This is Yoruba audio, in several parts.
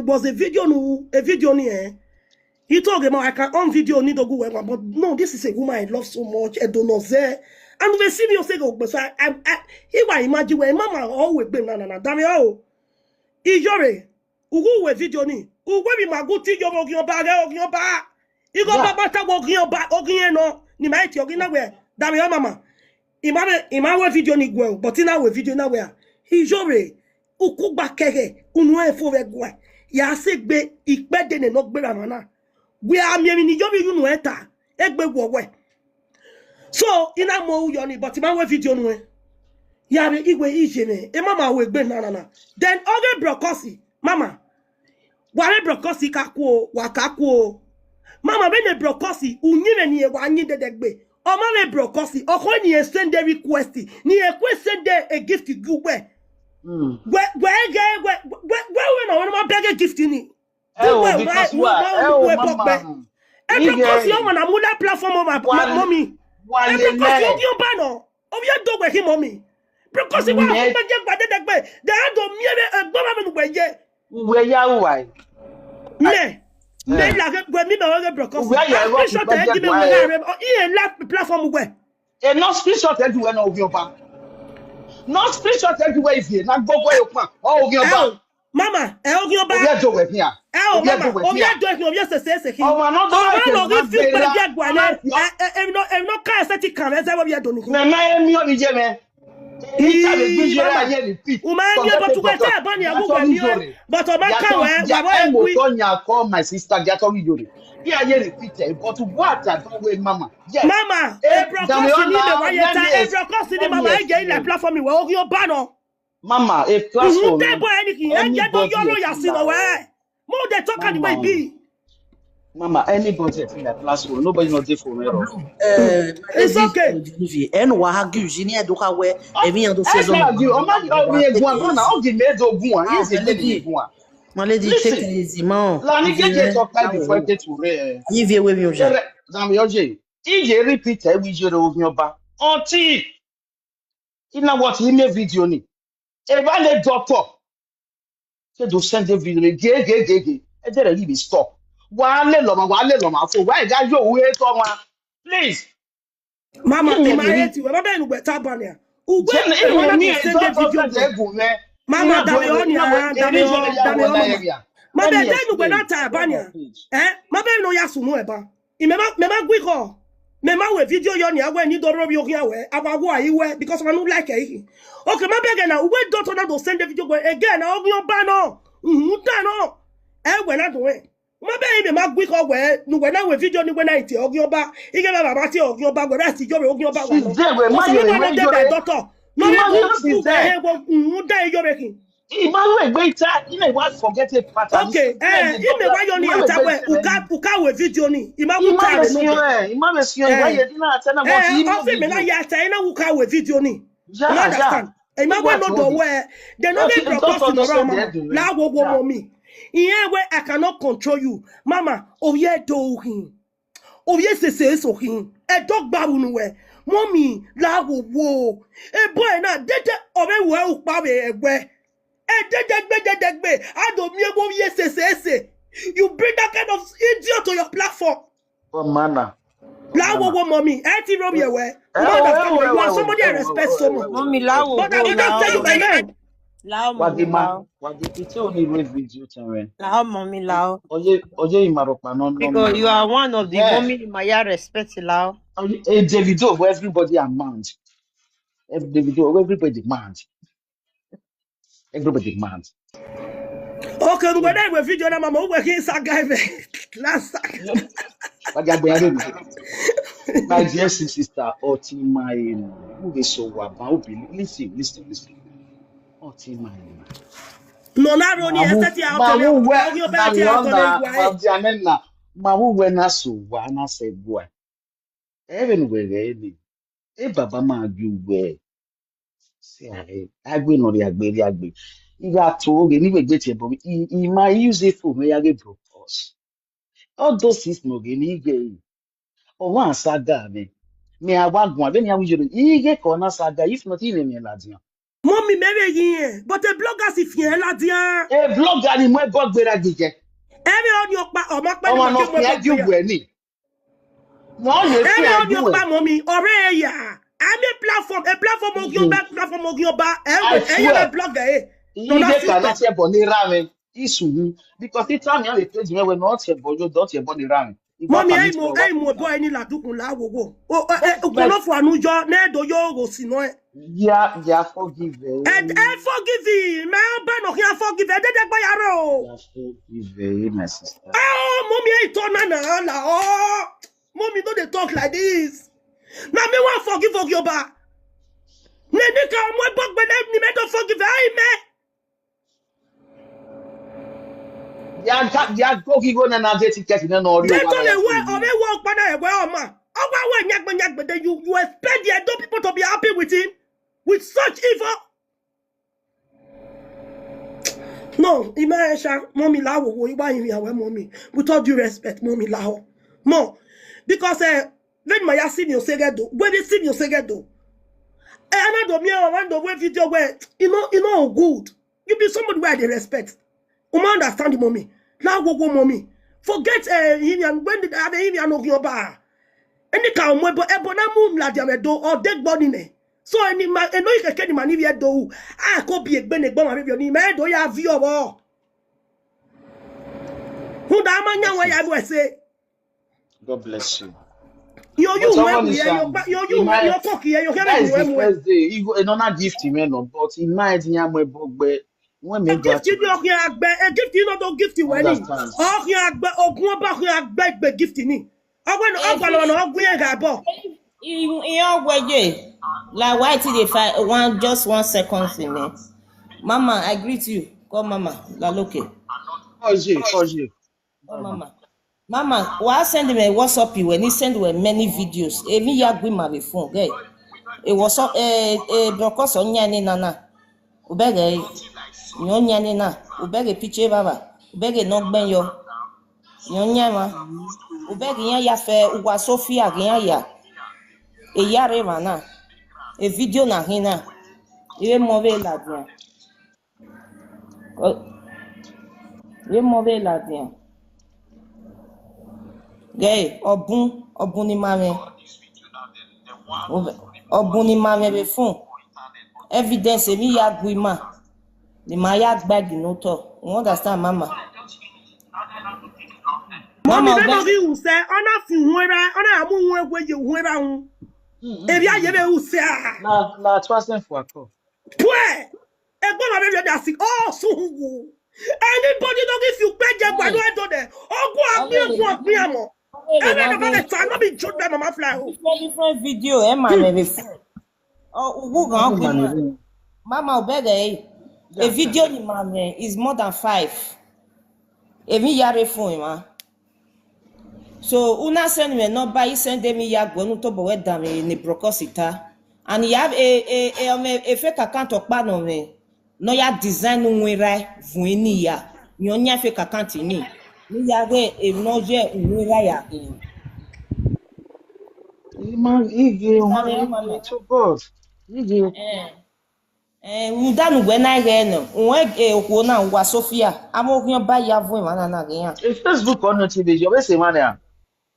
was a video ni he told him I can on video need to go but no, this is a woman I love so much. I don't know say. And we see me say go but I imagine when mama always be na damn oh. Iyore, ugu we video ni. Ugu bi maguti yo Oghionba. Igo baba ta Oghionba no ni maiti Oghionba we. Damn yo mama. Imawe video ni gwe but ina we video na we. Iyore, ukugba kege unu efo we gwe. Ya se gbe ipede ne no gbe ramana. We are me ni Iyore unu eta egbe gwe. So ina mo uyoni but imawe video nu Yabe igwe ijene e mama we gbe na then oge brokosi mama ware brokosi kakuo wakakuo mama be ne brokosi unyime ni e wa anyi dedegbe o ma le brokosi o ko ni e send a request ni e kwe send a gift gugbe we na wona beg gift ni we brokosi o wana muda platform of mommy brokosi Oghionba no o ye dogwe him mommy because we are they had to mere government where you why me like when me because platform where and not screenshot everywhere no Oghionba not screenshot everywhere is here not go where you come Oghionba mama Oghionba we are doing here mama we are doing here say oh no no can set it can say we are doing na me o ni je me but Sonia call my sister Iyore. He are repeated, but what I don't wait, mama. Yes. Mama, platform Mama, a platform. More they talk and way be. Mama, any budget in that platform, nobody knows it for real. It's okay. And what you see near Duka where every other season. My lady, take it easy, man. Ivie with you, Iyore repeated with your Oghionba. Auntie, you know what he made video ni. A valid doctor. Say to send the video, gay. And then he stop. Wale loma. So why guys you wait on please. Mama, they married you. Mama, you better banya. Mama, Mama, then you better tabania. Mama, no yasu no eba. Mema gwiko. Mema we video yoni awe ni do robi okin awe. Abawo ayiwe because I don't like it. Okay, mama again now. We don't know to send the video again. Oghionba no. No. We not doing. Mabe me magwi ko we nu we na we video ni we na iti Oghionba ige baba ti Oghionba go that Iyore Oghionba wa doctor no we da Iyore kin Imagine we you want forget a pattern. Okay you me why you ni ata we uka we video ni imagine why you didn't attend what you me na ya ata na uka we video ni understand imagine no do we they no dey broadcast no around na wo mommy. In way I cannot control you. Mama, oh yeah, do him. Oh yes, say so him. A dog babunuwe. Mommy, la wo. A boy na dede ove we ukpabe egbe. E dede. I don't me go yes say. You bring that kind of idiot to your platform. Oh mana. La wo mommy. I ti rob your way. You are somebody I respect so much. Mommy la wo. But I will not tell you my name. Lao mommy lao. It's only video channel. Lao mommy lao. Oje imaropa no. Because you are one of the mommy in my respect lao. Davido where everybody amount. Davido everybody demand. Okay, when I will video na mama we here sa guy last. My dear sister, my who is so waba listen. No na roni estati Mawu wena so wa na se boy. Even we really. E baba ma ju we. Say agbe no ri agbe. Iga to oge ni we gbe bo. I ma use it for me age propose. All those things no ge ni ge. O wan saga me. Me awagun abi ni awujoro. Ige ko na saga if not even me ladian. Mommy maybe yin, but the bloggers if yin la dia. E vlogger ni mo e bo gbera gije. Every on your pa o ma pa O ni ma mo no ke fi mo aju bo we ni. Mo le fi every on aju your we. pa mommy ore ya. I'm a platform Oghionba. I E ya swear. be blogger eh. No Yi na de kana filter. che bo ni rame. Isu because it time ya le page me we no che bo jo don't che bo ni rame. Igba Mommy ka mi to wa e mo filter. boy ni la dukun la wo. O ko But lo fu anujo na do yo go si no e. ya forgive. I forgive you. Me ba no can forgive. E de gba yaro o. Ya forgive my sister. Oh, mommy, I turn na. Oh, mommy, don't they talk like this? Now me want forgive Oghionba. Ne ka mo bok be ni me don't forgive. I Ya go ki go na na je ticket na no ri they o wa na told ya the so way or yi. they walk by the way or ma. Oh, why nyagbe then you expect the other people to be happy with him with such evil. No, Imagine, mommy lao wo iwa yin yawe mommy. With all due respect, mommy lao. Mo, because when my see me osegedo, when they see me osegedo. And I don't mean the way video where you know good. You be somebody where they respect. Understand the mommy. Now go mommy. Forget him when did have him and Oghionba. Any kind of ebona mum la diamedo or dead body ne. So any man no you can get man if do. I could be a benegbo ma baby ni me do ya view or. Who da man yan why I say. God bless you. But You someone we is you cocky you that is the hear me. first day. You go another gift me no, but imagine ya mo bogbe when me A go gift to you don't a gift you not gift you any. understand. Oghionba be gift ni. Ogwalo na ogwe ga bo. Iyore, like why till they fight one just 1 second in there. Mama, I greet you. Call mama. Laloke. Koje. Oh mama. Mama, why send him a WhatsApp you when he send you many videos? Emi ya gwi my phone. Okay. It was up broko Sonia ni nana. Ubege nyonya ni na. Ubege piche baba. Ubege nogben yo. Nyonya ma. Ubege yan ya fe uwa Sophia gen ya. Iyore mana. A video na hina. Iwe move la dia. Iwe move la dia. Gay, obun ni mame. Obun ni mame be fun. Evidence mi ya gwima. Ni ma ya gbagi no to. You understand mama? Mommy Mama be no obe. bi u se ona fu nwera ona amu nwe gwe je nwera hu. Ebi aye be u se a. Na trusting for a call. Pwe. Egbo na be da si oh so hu. Anybody don't give you beje gbadu edo de. Ogun agbi amo. Ebe no be try no be joke be mama fly o. Different video mame be fun. Oh, ugu gan gwima. Mama obege. A video ni mame is more than 5. Emi yare phone ma. So una send me number, he send me ya gwenu to bo weda me ni brokosita. And you have a fake account of no me. No ya design nwera vueni ya. Nyonya fake account ni. Ni ya ge e noje nwera ya. Iman igi to God. Igi Udanu gwe na ge no. Unwe okwo na ngwa Sophia. Amo Oghionba ya vu mana na ge ya. Facebook on TV, you be say man ya.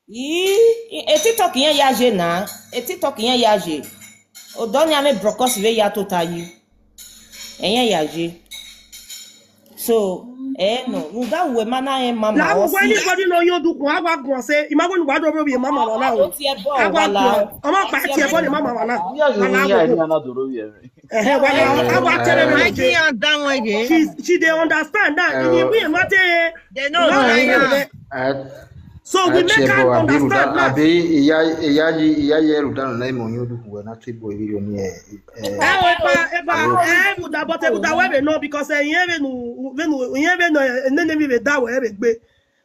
TikTok yẹn ya je na. TikTok yẹn ya je. Odo ni ame brokos ve ya tota yi. Eyan ya je. So, no, nuga we mana e mama La o wo si. anybody no yo dukun agwa gun se. Imago ni gbadu obi mama wa na O o. ti e bo Agwa wala. gun. Omo pa ti e bo ni mama wa na. Ya you Na ya ni go. na doro wi e. Wala agwa tere I me je. can't down with it. She they understand that. We mate. They know that I am. So we make her understand now. Abi iya yeru danu na imo nyodu kuwe na tribo video ni Eba we no because yen we no nene mi be da we be gbe.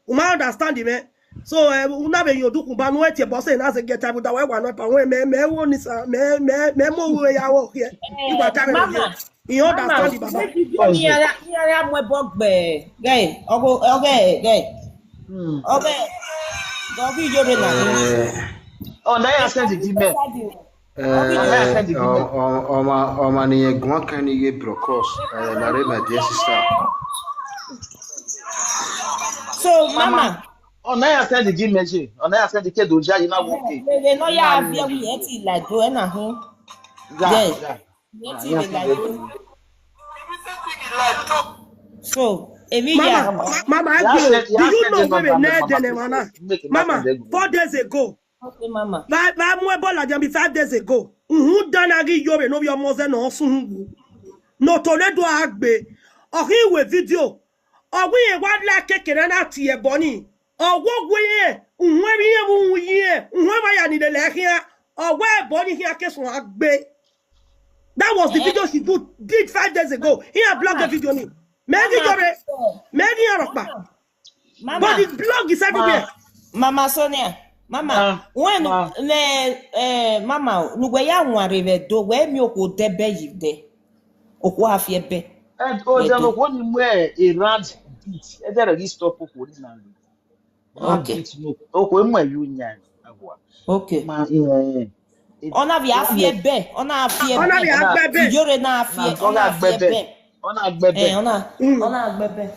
We understand me. So una be yoduku ba no etie boss na se get time da we wa no pa we me wo ni sa me mo we ya wo here. Igba tare Mama. you understand the baba. Video ni ya mo bo gbe. Gay, okay, gay. Okay. Go video na. Oh, na ya send the email. Anaya said the gimme. Oma ni gwa kan ye brokos la re ma dear sister. So, Mama. Anaya said the gimme. Anaya said the kid Oja, you know, okay. They know you have here we ate like do and home. Yeah. So, every Mama, I Yeah, do you know where Mama, Mama, 4 days ago. okay, Mama. Ba mo ebola jam be 5 days ago. Dan agi Iyore no bi omo ze no sun. No Toledo agbe. Ohi we video. Owi e wa la kekere na ti e boni. Owo gwe ye, unwe bi ye mu ye. Unwe ma ya ni de le hia. Owo e boni hia kesun agbe. That was the video she did 5 days ago. Here blog the video ni. Megi Iyore. Megi Iyore. But the blog is everywhere. Mama Sonia. Mama, when Mama, no way I want to do where me go debe yide. Okwa afie be. And the one where a rant beat, and there is stop for now. Okay. No, okay, my union. Okay. Ma, Ona vi afie be. Ona afie be. Ona bi agbebe. Iyore na afie. Ona afie be. Ona agbebe. Ona agbebe.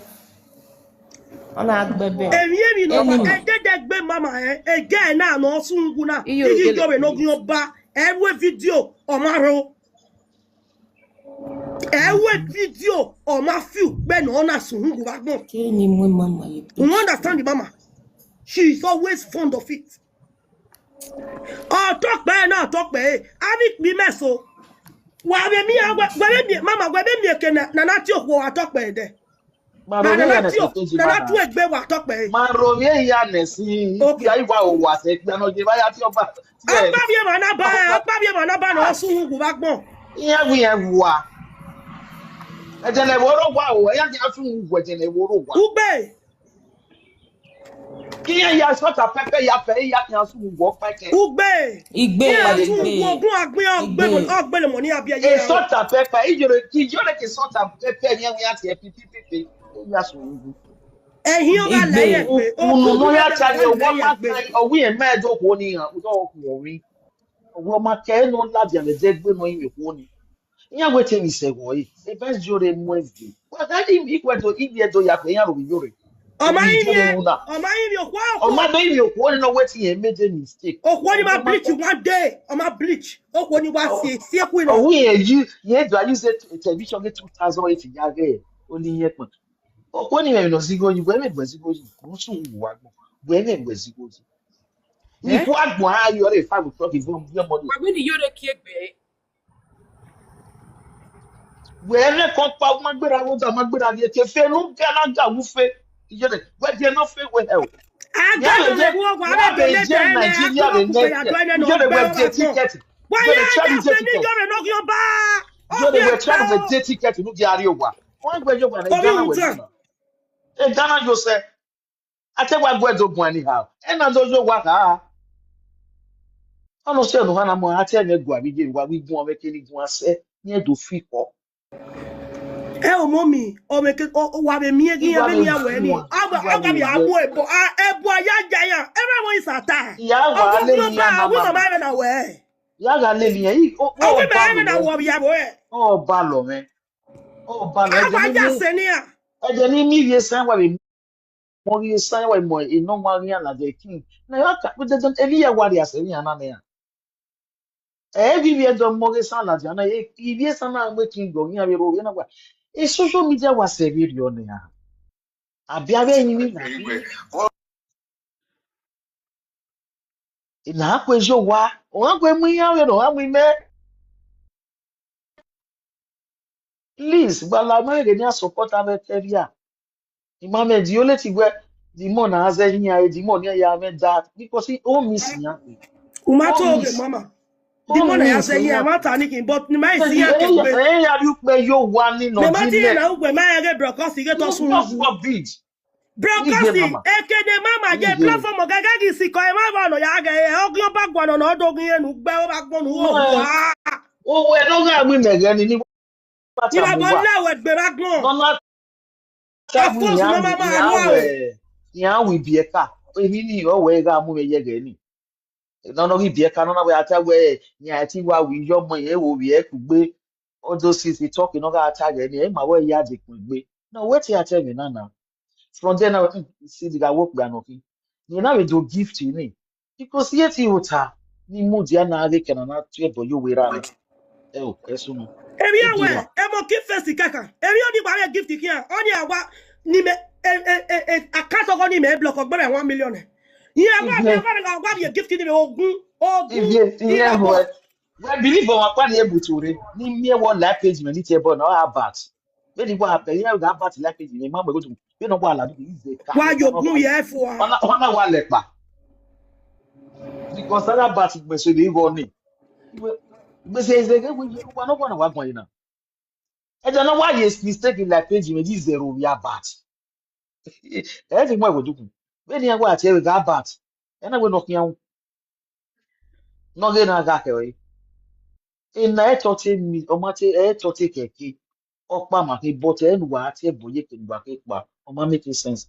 Ona agbebe. Emi no ba edegbe mama again na no sungu na. Iyore no Oghionba. Ewe video omaro. Ewe video omafiu be no na sungu ba gbon. Kini mu mama ye. You understand the mama? She is always fond of it. Oh, talk by now, talk by. Abi mi meso. Wa be mi mama wa be mi ekena na na ti okwo wa talk by there. Ma Romeo na tu egbe wa talk by. Ma Romeo ya nesi. Ya iwa o wa se pe no je ba ya ti oba. Agba bi ma na ba no sungu ba gbon. Iya wi e wa. Ejele woro wa o, ya ti asun wu ejele woro wa. Ugbe. Kiya ya sota pepe ya fe ya ti asun wu pa ke. Ugbe. Igbe. Ogun agbe le mo ni abi aye. E sota pepe, Iyore ki sota pepe ni ya ti e pipi. Ya sun wu. Ehin o ga leye pe. Unu no ya chale o ma kai owi e ma edo ko ni han, o do ko owi. Owo ma ke no la dia le de gbe no yin ko ni. Iya wetin we say boy. E best jore Wednesday. Wa ga di mi kweto Ivie do ya pe yan ro Iyore. O ma yin ni okwa. O ma do Ivie ko ni no wetin e major mistake. Okwo ni ma bleach one day. O ma bleach. Okwo ni wa si ekwu no. Oh we you do I use television get 2008 ya ge. Only here pon. Okwo ni me no sigo yin, we me gbe sigo yin. Ko sun wu wa gbon. We me gbe sigo yin. Ni ko agbon Iyore 5 o'clock is going to money. When Iyore kiegbe. Where come pa magbera wo ga magbera bi ke fe no ga na ga wu fe Iyore we dey no fe we help Agba le wo wa be le je Nigeria le ne Iyore we dey ticket Iyore no Oghionba Iyore we try to dey ticket no di ari owa won gbe jo gba na Ghana we na e Ghana jo se ategba gbe do gun anyhow e na do jo wa ka ono se no hana mo ati ene gu abi je wa wi gun o me kini gun ase ni e do fi ko. O mommy, o me ke o wa be mi egi ya be ni awe ni. Aga bi abo ebo aya jaya. Everyone is attack. Ya wa le ni ya mama. We mama na we. Ya ga le ni yi o we be na wo bi abo e. O ba lo me. O ba lo Agba ja se ni a. E je ni mi ye san wa be mo ye san wa mo e no ma ri ala de king. Na ya ka we don't e ya wa ri ase ni ana na ya. E bi bi do mo ge san la ja na e bi san na mo king go ni a be ro na wa. E social media wa se bi ri o ni ya. Abi abe yin ni na. Ina kwe jo wa, o kwe mu ya we no ha mu me. Please, bala ma ge ni support ave teria. Imame di ole ti gwe di mo na aze yin ya di mo ni ya me that because he o miss ya. Umato oge mama. Di mo na ya say ya mata ni kin but ni mai si ya ke gbe. E ya bi pe yo wa ni no di le. Me ma ti na ugbe ma ya ge broadcast ge to sun. Broadcasting ekede mama je platform gaga gi si ko e ma ba no ya ge Oghionba gwano no dogun enu gbe o ba gbonu o wa. O we no ga mi mege ni ba lawe gbe ba gbon. No na of course mama ma anu awe. Ya we bi e ka. Emi ni o we ga mu me ye ge ni. No no be can no we ata we nya ti wa we yo mo ye wo we e kugbe all those things he talk no ga ata ge ni e ma we ya de kugbe. No wait here tell me now. From there now see the guy work by no ni na we do gift ni because yet you ta ni mu dia na ade kana na to e boyo we ra ni e o eso no Ebi e di awe, wa emo ki first kaka. Ebi oni ba gift kia. Oni awa ni me akaso ko ni me block ogbe 1 million. Yi awa be gift ni me ogun if ila you bo. we believe on kwa na ebuture ni me one life page me ni te bo na about we di wa pe ya ga about life page me ma mo go to we no kwa la bi is a car Wa we yo cannot gun buy ye fo. ona wa le pa because that about me so dey go ni we say we wa no kwa na wa gbon ina e je no wa yes mistake in life page me di zero we about e ti mo e go duku we ni agwa ati e ga about e na we no kian no ge na ga ke we ina e to ti mi o ma ti e to ti keke ọpa ma ke but e nu wa ti e boye ke nu wa ke pa o ma make sense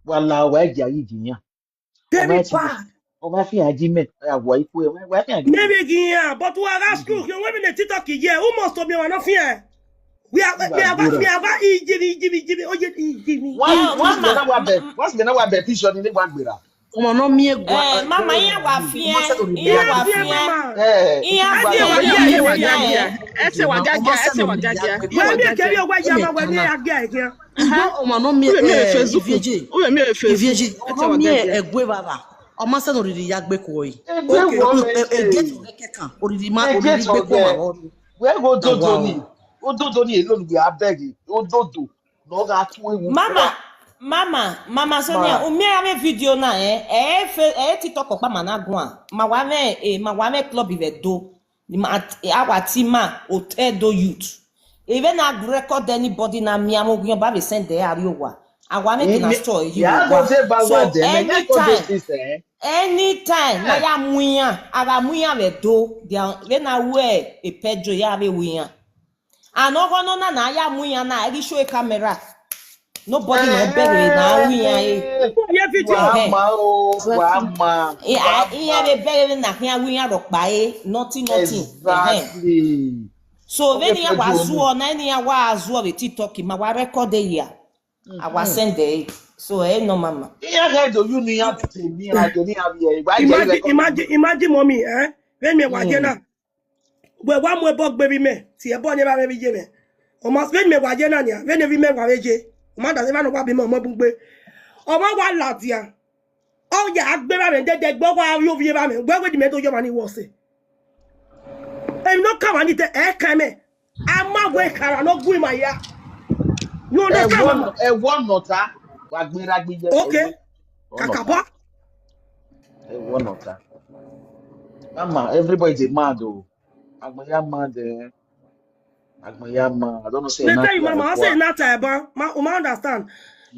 wala wa ja yi giyan o ma Very ti bad. o ma fi argument ya wa iku e wa fi argument Maybe kia, but we are school. You when the TikTok here, who must be one of here? We are wa gbera Ijimi, oh Ijimi. once me na wa be picture ni wa gbera Ọmọ náà mi egwa. Mama iya wa o ma se fien, do ni iya ya wa Yeah, fien, mama. iya wa Adi na wa we dia Ese ye wa ye. gadia. Ese wa gadia. Ese wa gadia. When me carry your way, mama, when me again here. Igbo ọmọ náà mi Ube mi e Facebook. Ivieje. Ube mi e Facebook. Ivieje. Ọmọ Ese náà wa mi gadia. egwe baba. Ọmọ sẹ́nu òrìrì ya gbé kúrò yìí. e gbe Okay. wo me Ege se tó kẹ́kẹ́ kan òrìrì e gbé get kúrò mà oge lọ́rùn. we go Na wa o. dodo ni elolugbe abeg ododo no ga tu ewu Mama, mama Sonia, ma umia ame video na TikTok pa mana gwa. Ma wa me club ive do. Our team hotel do youth. Even na record anybody na mi amo Oghionba be send there ariwa. Awa make na store you ya go wa. say bagwa So dem make all those anytime things eh anytime na ya muya, aga muya ve do. They na we e pedro ya ve muya. Anogo no na ya muya na eri show a camera. Nobody no better na muya e. Yeah, video. wa ma Iya be better na hia muya ro pa e. Nothing. exactly So okay when ya wa pedro zuo na ni ya wa zuo be TikTok ma wa record e ya. I send there. So no mama. ya ga do you ni have to me na do ni have here why dey record Imagine, mommy, eh? When me wajena, we one more bug baby me. See a boy never baby je me. O mas when me wajena nia, when every me waje. O man doesn't even know what be mo bugbe. O ma wa latia. Oh yeah, agbera me de gbo wa yo vie ba me. Gbo di me to yo mani wo se. E no come and it kan me. Ama we kara no gu ma ya. You understand, mama? one nota wa gbera gbije Okay. Kakabo. one nota mama everybody dey mad o agboya mad eh agboya mad I don't know say They na tell you, fi mama, I say kwa not time, ma, understand.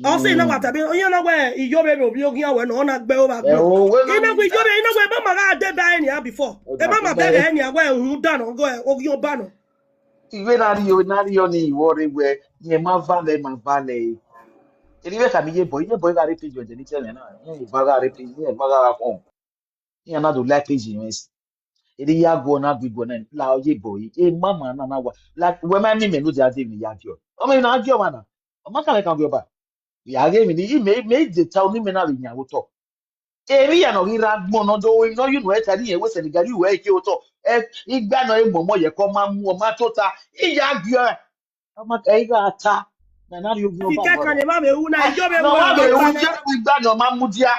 I say now what I mean, you know where Iyore will be when on a bell over. You know, we we Iyore, you know where mama got dead by any before. The mama beg any where who done or go Oghionba. iwe na ri yo ni Iyore we ye ma vale eri ka mi ye boy ga re page je ni tele na ye ba ga re page ye ba ga kon ye na do like page yes eri ya go na bi go na la ye boy e mama na wa like we ma mi me no ja dey mi ya jo o me na jo ma na o ma ka le kan bi oba ya ge mi ni me je ta o ni me na le yan wo to eri ya no ri ra gbon no do no you know e ta ni e we Senegal we ke o to e igba na e momo ye ko ma mu o ma to ta iya bi o ma ka iga ta na ri ogun If oba you go can mama who na Iyore no wa be well. u je igba na ma mu dia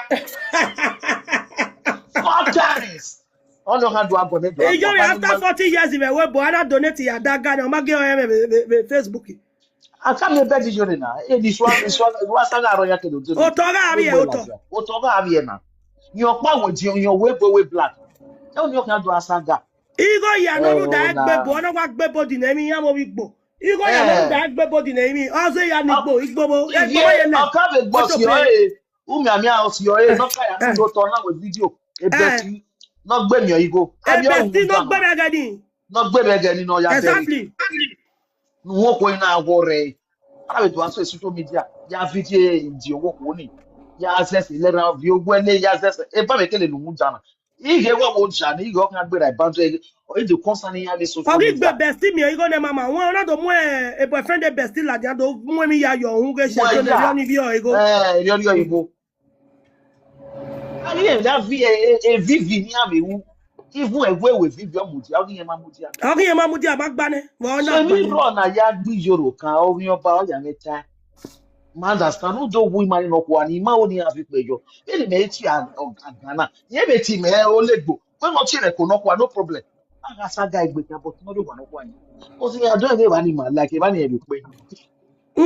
4 times on your hand wa go me do Iyore after 40 years if we boy na donate ya that guy, ma get on Facebook. aka me be di jore na e di swa sa ga ro ya ke do to O to ga abi e o to. o to ga abi e na ni opa wo ji yan we black e o ni o kan do asaga Igo ya no ru da na gbe bo no wa gbe body na mi ya mo bi gbo. Igo ya no ru da gbe body na mi. O se ya ni gbo igbo bo. E gbo ye le. aka be gbo si o e umi ami a o si o e no ka ya ni do to na we video e be ti no gbe mi o igo abi o Besti wu no da gbe me gadi. no gbe be ge ni no ya beri Exactly. nu wo ko ina wo re ara be to aso social media ya video di owo ko ni ya access le ran vi ogbo ele ya access e ba me kele lu mu jana He get what won't shine. He got not be like boundary. Or he do constantly on the social Ori gbe media. bestie mi go ne mama. Won na do mo e boyfriend de bestie la dia do mo mi ya yo hun ge se Why jo ne yeah? ni bi o ego. You go. I mean that Vivi ni ami who. Even away with Vivi Mutia. How can you Mutia? Ori e ma mu dia ba gba ne. Won na So gba me ne. run a yard be Yoro can Oghionba ya meta. Man understand who do women no kwani ma oni afi pejo. Ele me ti agana. Ye be ti me o legbo. When not chile ko no kwa no problem. Aga saga igbe kan but no do kwa no kwa ni. O si ya do e ba ni ma like e ba ni e be pe.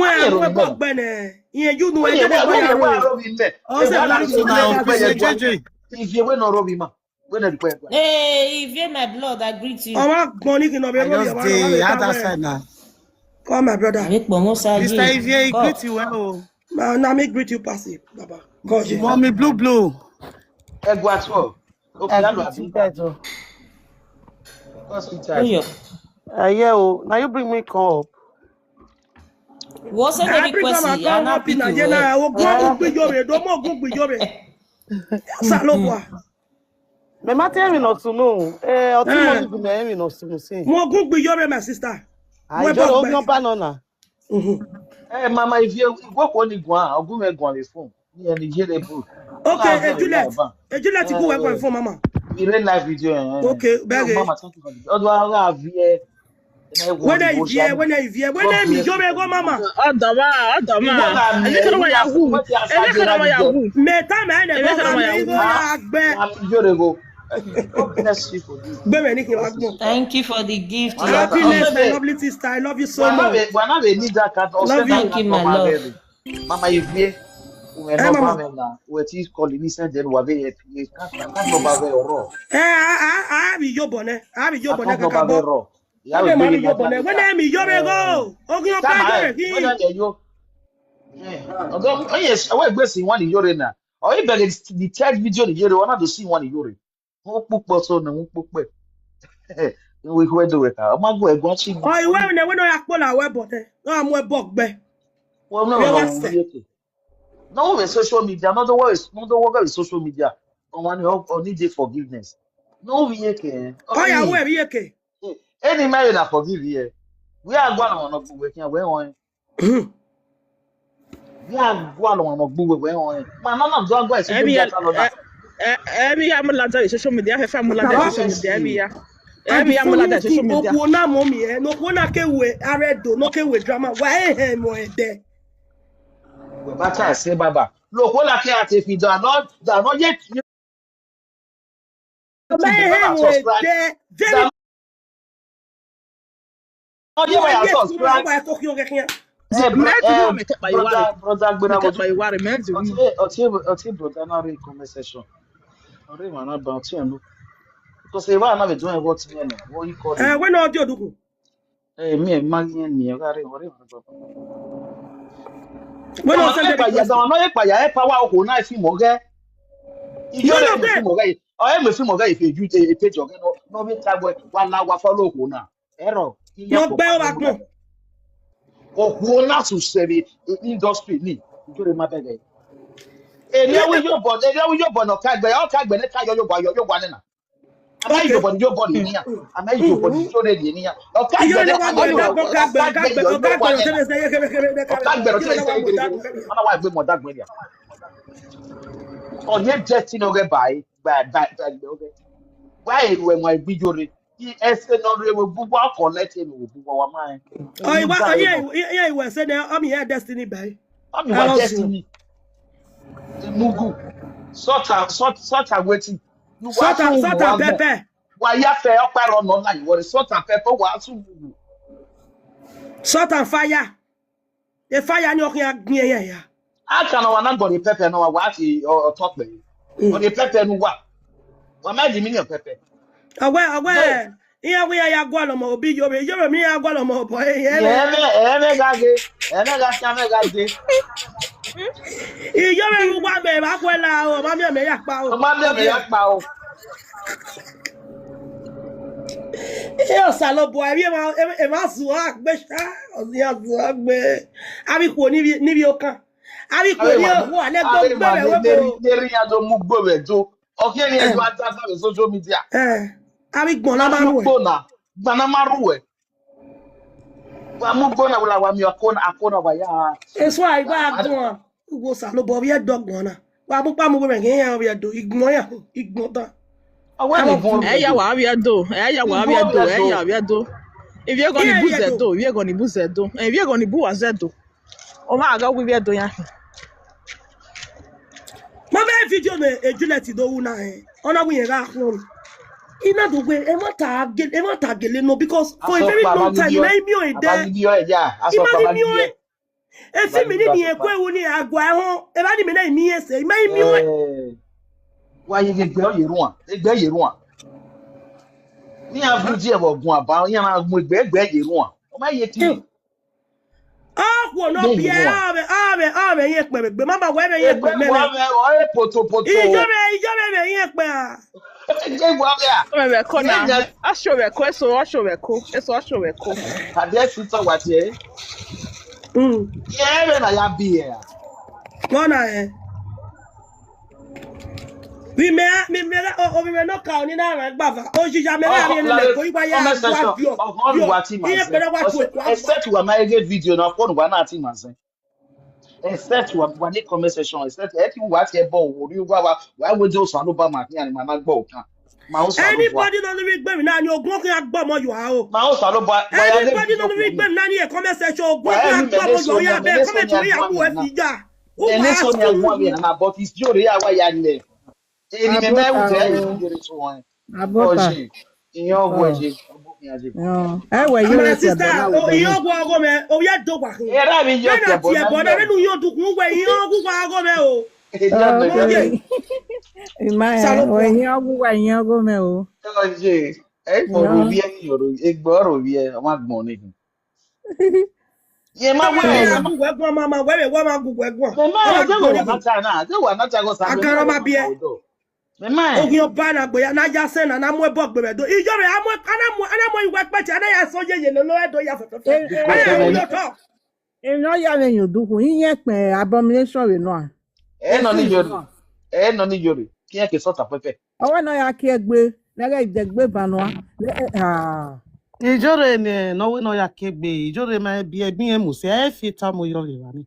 Ani Won ero we mi bo me. gbe ne. Yen you no e When de you de bo ya wa ro. ro mi me. O E se wa la na ri so so na le o ga pe ye se. gwa. JJ. If you we no ro mi ma. We na pe gwa. Hey, Ivie, my blood, I greet you. O ma gbon ni kin no be I ro bi just o ma no ma dey be ta other we. side now. Come my brother. Avec mon Mr. saji. Ivie, Come. greet you well. Na me greet you passive baba. Koje. Mommy blue. E gwa to. I Okay, alu greet you abi. guys. Oh, Cause it Oh, type. yo. yeah, oh, now you bring me come up. What's the Africa request? ma I kon not up pick na you. je na o gun Eh, gbijo re do mo gun gbijo re. Sa lo bo. me matter me not to know. Oti mommy be me not to know. See, Mo gun gbijo re my sister. Mo I bo just gbe. Oghionba banana. Eh, mama, if you go on the ground, I'll go on the phone. Me and the Jere book. All Okay, have been Juliet. live. Juliet go work on phone mama. We read live video. Okay, Yo, bege. mama, thank you for the. Although I have here, and I When want to I go vie, sham. when I vie, when God I mi bless you jore for go the good. mama. We go Odama. na me. Ebe kana We wa are so Yahoo. much as I Ebe did kana that wa video. Yahoo. Me ta me na Ebe go kana ga wa me go Yahoo. ya agbe. Na me Jere go. God bless you for this. Gbe me ni ki wa Bless you, gbon. sister. Thank you for the gift. One of Happiness, also my be. lovely sister. I love you so One much. of be need that cat. Also Love that you. Thank cat you, no my love. marry. Mama, if you. We Eh no mama. ba me na. We ti call ni send then we be happy. Cat no ba ve oro. Bi yo bone. Bi yo bone Account number kaka very bo. raw. You have Okay, a ma big mi yo Nigeria bone. When later. I mi jore go. Ogun Time pa jore I when ki. I you although oh yes, I will see one in Iyore now. Or if the third video in Iyore, one to see one in Iyore. Who put so no who put we go do it. I'm not going to see O only iwe ne we no ya po la we bone. No amu e bo gbe. well no We wa no se. we no with social media, another work with social media. On one need the forgiveness. No we can. O Oh ya me. we bi yeke. Any married and forgive here. We are going on working away on. We are going on gbogbo we on man none of go social Emi ya media tell that emi ya mulada social media. Hefa mulada God Baba, social bless media. Emi you. ya. and the Emi ya funny mulada social thing, media. oku na mommy no ku na ke we aredo, no ke we drama. Why mo e de? We better say baba look what I can if you do not yet YouTube they Why not mo e subscribe de? they Very not yet no why yes, no subscribe why talk you get Mezi hu me tek ba iware. brother Me gbera go tek ba to iware mezi hu. oti brother na re conversation ore man na ba ti enu because if I na be doing what me no what you call him we no audio duku. me magien ni ore We no send the request. da no ye pa ya e pa wa ko na fi mo ge No Iyore no me fi get. mo ga yi o e me fi mo ga yi fe ju e page oga no be tag wa la wa follow ko na ero iya No ko gbe pa o me ba mu da gbon. o ku na su se bi industry ni Iyore ma be ga yi ere wi yo bo no ka gbe ne ka yo gba ne na ama yo Okay. bo ni yo bo ni ya ama yo bo ni Iyore ni ya o ka gbe Iyo ne le ka wa mo yo e yo da Anu gon ka o gbe ka ka gbe gbe o ka yo gbe wa no ne se na be se ye kebe de o ka ka gbe. gbe no Iyo se le wa se mo gbe da gbe gbe. ana wa gbe mo da gbe ya o ye destiny o ge bai ba okay why when my bijore he ese no re we bubu collect him we bubu wa man Oh, we iwa gba no yeah, you were saying I'm here destiny by. am I your was you. destiny mugu sort waiting you wa Salt sun and wa gbon pepper. wa ya fe opero no na you sort and pepper wa sun mugu Salt and fire. The fire ni okin agbin ya. aka no wa na go the pepper no wa ti o talk pe o the pepper no wa ma di million pepper no Awe. Iya we ya gwa lo mo obi yobe mi ya gwa lo mo boy ye yeme. me ga ge me ga cha me ga de Iyobe bu gwa be ba kwela o ma mi me ya pa o o. ma me ya Okay. pa o E o salo boy bi ma su agbe sha. O si asu agbe. Abi ko ni bi o kan. Abi ko ni o wo ale go Are gbe ma be we ne bo. ri ya do mu gbo we do Okay, ni edu ata sa social media. Abi gbon na Na maru mu e. gbona, gbana maru e. Wa mu gbona wala wa mi akona wa ya. Eso ai ba gbon. Wo sa lo bo bi e dogbon na. Wa bu pa mu we nge yan bi do igbon ya. Igbon ta. Awe ni Amo gbon tu. bi Eya do. wa abia do. Eya wa abia do. Eya abia do. If you're going to boost that do, you're going to boost that do. If you're going to boost that do. Oh my God, we be do ya. Ma be video na Juliet do wu na Ona wu yen ga hun. Ina do gbe e ma ta gele no because for a very long time my mi o e de. Abagi bi o eja, aso pa Imani mi abagi o bi. e. E fi mi ni e kwe wu ni agwa ho. E ba ni me na mi ese. Imani mi o e. Wa ye gbe o ye run. Egbe ye run. Ni average e bo gun aba, yan na gun egbe ye run. O ma ye ti. Ah, wo no bi e ave yen pe gbe. Mama we be yen Egbe pe wa mele. me o e poto. Ijobe be yen pe a. Egbe wa me a. Come back Ye now. nya I show record, so I show record. It's all show record. ade si to wa ti e. Ye be na ya bi e. Mona we me no ka ni na re gbava. O jija me la ri ni le ko iwa ya Comment section. agwa bio. Ọ̀hún wa ti ma Iye ṣe. pe na wa tu e kwa. Except wa ma ege video na phone wa na ti ma ṣe. Except wa ní comment section. Except ẹ ti wa ti ẹ bọ̀ orí wa wo jẹ́ òsàn ló bá ma fi hàn ní ma na gbọ́ ọ̀kan. Ma ó sàn ló bọ̀. Anybody no ri gbe mi na ni ogun ki agbo mo yo ha o. Ma ó sàn ló bọ̀. Wa ya lé Anybody no video ri fún gbe mi. mi na ni e comment section ogun Wa ki ya mi agbo mẹ́lẹ́ mo yo ya Sonia be mẹ́lẹ́ comment Sonia we ya gbọ́ ku mi we nana. fi ja. O Mẹ́lẹ́ wa Sonia gbọ́ mi ask nana but is jòrè ya wa ya lẹ̀. Èyí mẹ́mẹ́ ẹ̀wù Abota tẹ́ ẹ̀ o. fi jèrè tó wọn. Abota. Ọ̀jẹ̀ ìyẹn ọgbọ̀ Oh. ẹ̀jẹ̀ ọgbọ̀ mi àjẹ̀. No. Ewe my yore te sister, bona oh, we you no. go go me. Oh, yeah, do wa hin. Ẹ̀rọ mi yọ When ti I ẹ̀bọ̀ see a náà boy, yẹ. I don't you do go where you go go me. Oh, Èyí ọ̀nà yẹ. okay. Okay. Ima o Salopwa. hin ogu wa hin ogu me o. Ọ̀jẹ̀ ẹ̀ fọ̀rọ̀ bí Yo. ẹ̀ yọ̀rọ̀ ẹgbọ́rọ̀ bí ẹ̀ ọmọ àgbọ̀n nìkan. Ye ma Come we on, ye I ma go where mama, where go where go. me ma Oh, je go we na ni. cha na je we na cha go sa me ma Agara we ma ma bie. ka odo me ma Oghionba na gbe ya na ja se na mo ebo gbe do. Iyore ana mo iwe pete ana ya so ye lo edo ya fe. because Ana me you talk. No ya le yin duku yin ye pe abomination we no a. e no ni yori ki e ke so ta pepe Owo no ya ki egbe, lere idegbe banwa. Ah. Ijore ni no we no ya kegbe. Ijore ma bi ebi e muse e fi ta mo yo le wa ni.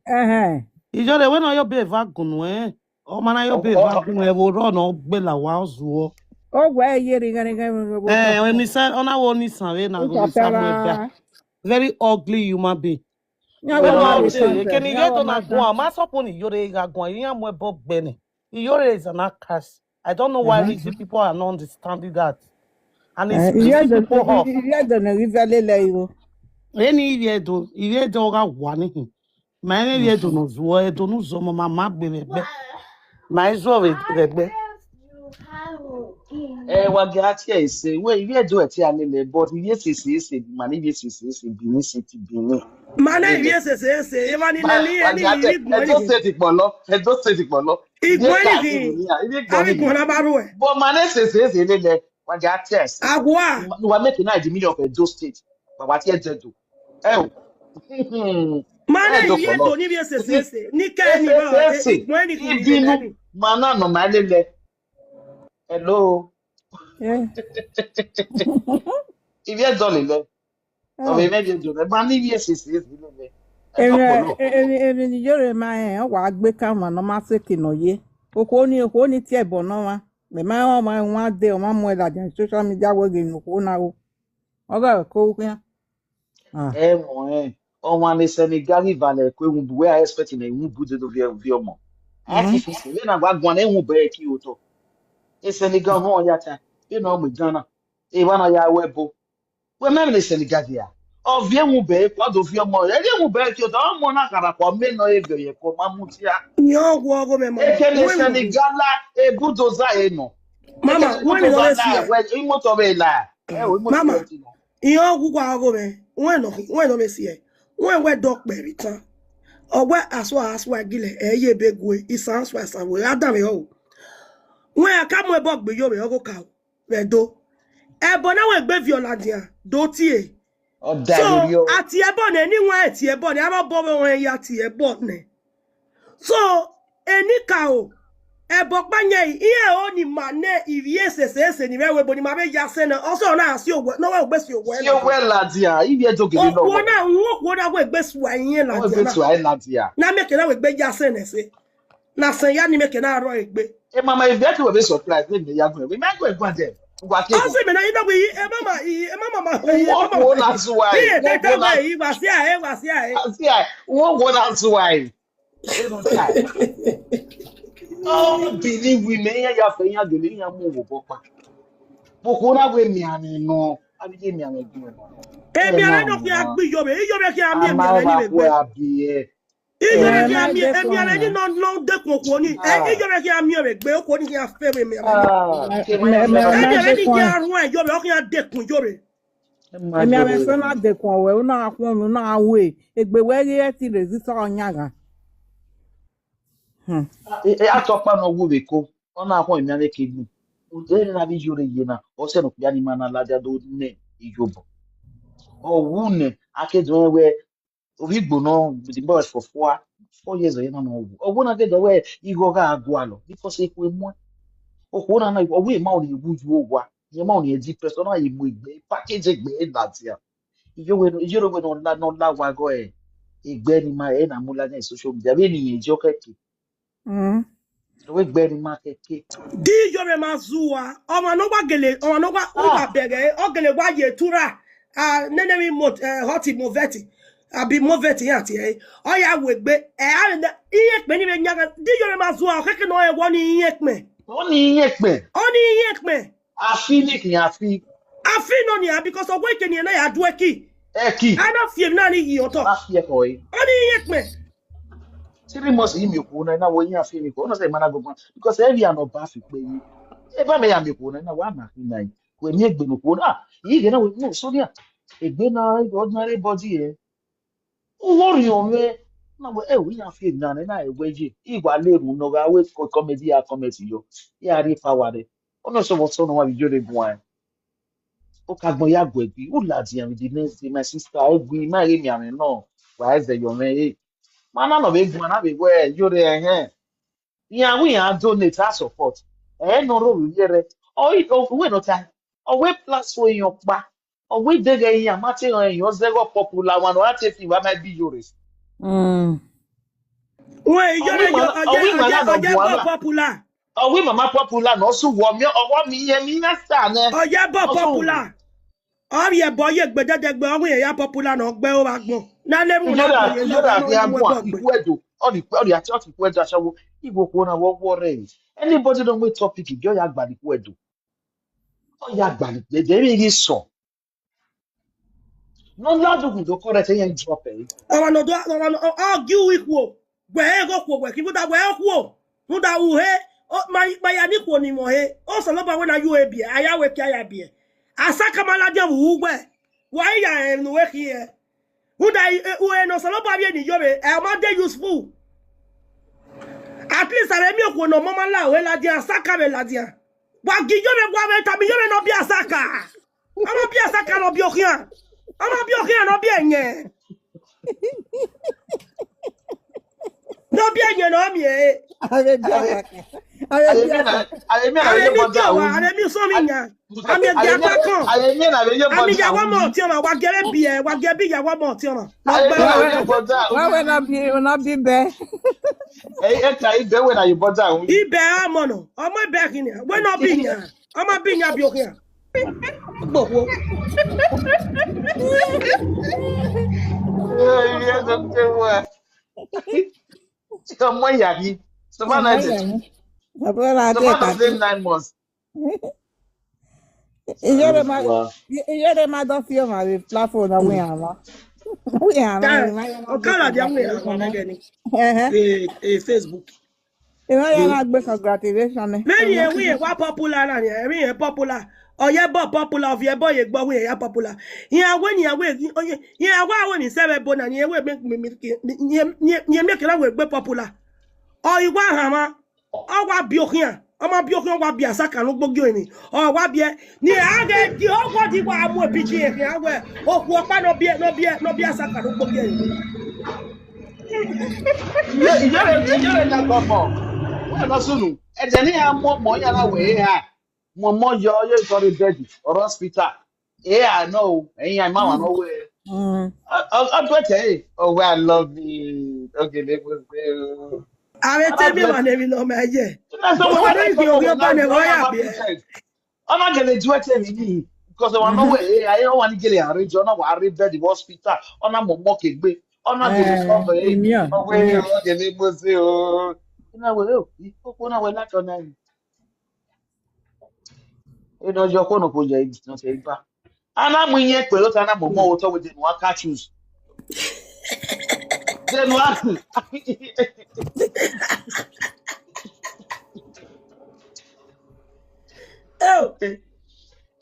Ijore we no yo be va gunu e. O mana yo be va gunu e wo ro no gbe la wa ozuo. O gwa ye ri gani gani go. When he said ona wo ni san we na go ni san mo bia. Very ugly human being. Nya We wo ma no be dey. content. Keni Nya ye wo to ma na go am. Ma so po ni Iyore ga go. Yin am we bo gbe ni. Iyore is an actress. I don't know why reason people are not understanding that. And it's pissing people off. Iye do na rivale le yo. Any Iyore do ga wa ni hin. Ma any Iyore do no zo e do no zo mo ma gbe be. Ma zo we be. wa ga ti e se we ibi edo e ti alele but ibi ese ma ni ibi ese bi ni city bi ni Mana iye se. Eva ni wa ga te edo state polo ibi Igbo ka ni ti hin. ni ya ibi gbo Abi ni gbon na baru e. but ma ne se lele wa ga ti ese Agwa. you are making the million of Edo state but what you do o Mana edo iye polo do ni bi se. Ni ka ni ba Igbo ni hin ni ibinu ni. mana no ma lele hello Yeah. ibi edo lele o be me do le ma ni bi ese lele edo polo Emi ni yore ma o wa gbe ka ma no ma se kino ye. Oko ni ti e bo no wa. Me ma o ma wa de o ma mo la jan social media we ge no ko na o. O ga ko ku ya. Ah. o ma le Senegal rival ko ehun we are expecting ehun bu de do vi omo artifice le na gwa gwan ehun be ki o to e Senegal no ya ta e no mo Ghana e wa na ya webo we me le Senegal dia o vi ehun be ko do vi omo e ehun be ki o to mo na kara ko me no e be ye ko ma mu ti a Yo go me mama. e ke le Senegal la e budoza e no Mama, when you always see we e mo to be la e o mo Mama, ti la iyo gugwa go me. When no me see e. When we dog be return. Or where aswa gile ye begwe isan aswa we adam e o. When I come we bog be yo me go ka. We do. E bona we gbe violence do tie. o da So lori o ati e bon anywhere ati e bon e ma bo we won ya ti e bon ne. So eni ka o Ebokpanye iye oni mane Ivie sese ni rewe boni mabe yase na also na asi ogwe no we gbesi ogwe Si ogwe ladia, Ivie jogele no. Wona nwo na we gbesi wa yin O ladia. gbesu ai ladia. Na meke na we gbe yase na se. Na sen ya ni meke na ro egbe. E mama Ivie to be surprised me ya go. We make go egwa dem. Ngwa ke. Also me na ina we e mama Wo na suwai. Iye tete we yi wa si ae. Asi ai, wo na suwai. E no tai. Oh, believe we me ya fe ya gele ya mu wo popa. Boko na we mi ani no. Abi mi ani gbe no. Emi ara no ki agbi Iyore ki ami emi Ama ara ni ba we ko gbe. abi Iyore ki ma ami de emi ara ni no dekun ko ni. Iyore ki ami we gbe o ko ni ki a fe we mi ara. Emi ara ni ki arun Iyore o ki a dekun Iyore. Emi ame so na de kon we una akun mi na awe egbe we re ti resist onyaga. Atọkpa n'ọgwụ beko ọ na-akwọ emi ane kegbu udere na bi jure yena o se no piani mana la dia do ne ijobo o wune akedo we origbo no the boys for 4 years yena no owu o wuna kedo we igo ga agwa lo because ekwe mu o ko na o we ma o ni buju ogwa ye ma o ni edi person na imu igbe package igbe na tia ijoro we no la wa go igbe ni ma na mula na social media be ni ye jokeke we gbe ni ma keke. Di Iyore mazua ọmọ no gba gele ọmọ no gba uba bere o gele gba ye tura nene mi hoti moveti abi moveti yati o ya we gbe iye pe ni be nyaga Di Iyore mazua o keke no e wo ni iye pe Ó ní iye pẹ̀. Afi ni kì í afi. Afi no ni because ogwe ke ni na ya du eki Eki. ana fiem na ni yi oto Má fi ẹ̀kọ́ yìí. o ni iye pe 3 months yìí mi kò náà wo yín àfi mi kò. Ó náà sẹ́yìn máa gbọ̀ngàn. Because every àná bá fi pé yìí. Ẹ bá mi yà mi kò náà wà máa fi náà yìí. Kò ní ègbè nìkò náà. Yìí gẹ̀ náà wò no Sonia. Ègbè náà ordinary body yẹn. Ó wọ́ọ̀rì ọ̀mẹ́. Náà wọ ẹ̀ wò yín àfi náà náà ẹ̀wẹ́ yìí. Ìgbà lérò náà wá wé kọ́mẹ́dì yà kọ́mẹ́dì yọ. Yà rí power rẹ̀. Ó náà sọ̀rọ̀ sọ̀rọ̀ wá ìjọ́ rẹ̀ gùn ẹ̀. Ó kagbọn ya gbọ ẹgbẹ ó làdì àmì the next day my sister ẹgbẹ má rí mi àmì náà wà ẹsẹ yọmẹ ẹ má náà nọ bẹ gun àná bẹ wẹ ẹ yóò rẹ ẹhẹn ìyàwó yẹn á donate á support ẹ nọ rọ òrùlé rẹ ọwé nọta ọwé plus èèyàn pa ọwé dẹgẹ èèyàn má ti ràn èèyàn zero popular wọn á ti fi ìwà máa bí yóò rẹ. we Iyore ọjẹ bo popular ọwé mama popular náà sùn wọ mi ọwọ́ mi yẹn mi yẹn sà ní. ọjẹ bo popular Ari ebo ye gbededegbe ohun eya popular na gbe o wa gbon. Na le mu na ye Iyore àfi agbọn ikú ẹ̀dọ̀ ọ̀dì àti ọ̀tì ikú ẹ̀dọ̀ aṣáwó ìgbò kó náà wọ́wọ́ rẹ̀ yìí. Anybody don wait topic ìjọ ya gbà nípò ẹ̀dọ̀. Ó ya gbà nípò ẹ̀dọ̀ èmi yìí sọ. No ládùúgbò tó kọ́ rẹ̀ tẹ́ yẹn drop ẹ̀. Awa no do argue ikwo. Gbe e go kwo gbe ki futa gbe e kwo. Futa uhe o ma ya ni kwo ni mo he. O so lo ba we na you e bi aya we ki aya bi. Asaka maladia wu gbe. Wa ya en we ki e. Futa u no so lo ba bi ni Iyore e ma dey useful. At least are mi okwo no mama la we ladia asaka be ladia. Wa gi Iyore gwa be tabi Iyore no bi asaka. Ama bi asaka no bi okian. Ama bi okian no bi enye. No bi enye no mi e. Are mi so mi nya. Ami e gba kan. Ami ya wa mo ti ona wa gere bi e, wa ge bi ya wa mo ti ona. Why when I be there? Ibe amono. Omo ibe kini. We no bi nya. Omo bi nya bi okian. Gbogbo. Ọmọ ìyá yìí Savannah ẹ̀dẹ̀ 9 months. Iyore ma don feel my platform na we ama. We ama. Okala dia we ama gani. Facebook. Ina ya na gbe congratulations. Many we wa popular na ni, we popular. Oye bo popular of ye boy ye gbo we ya popular. Yan we yan wa ni sebe bo na ni we make me ni make la we gbe popular. O iwa hama. O wa bi okian. O ma bi okian wa bi asaka no gbogbo eni. O wa bi ni age di o go di wa mu epichi e kan we. O ku opa no bi asaka no gbogbo eni. Iyore na gbọmọ. no sunu. E de ni mo ya na we ha. Mo yo sorry dead or hospital. I know. I ma no we. I bet oh well, I love you. Okay, they will say. Are And tell I me bet my name no me ye. so O when do I ki come when Oghionba now ne wo when ya I'm be. happy child. I'm not gonna do it because I know where I don't want to get a arrange on our bed the hospital on a mock it. On not gonna cover it. Immune, Away, immune. okay, they must say, oh, you know, well, you put on that on them. You know, you're going to put your not saying back. And I'm in yet, but I'm more within one catches. Then what? Oh,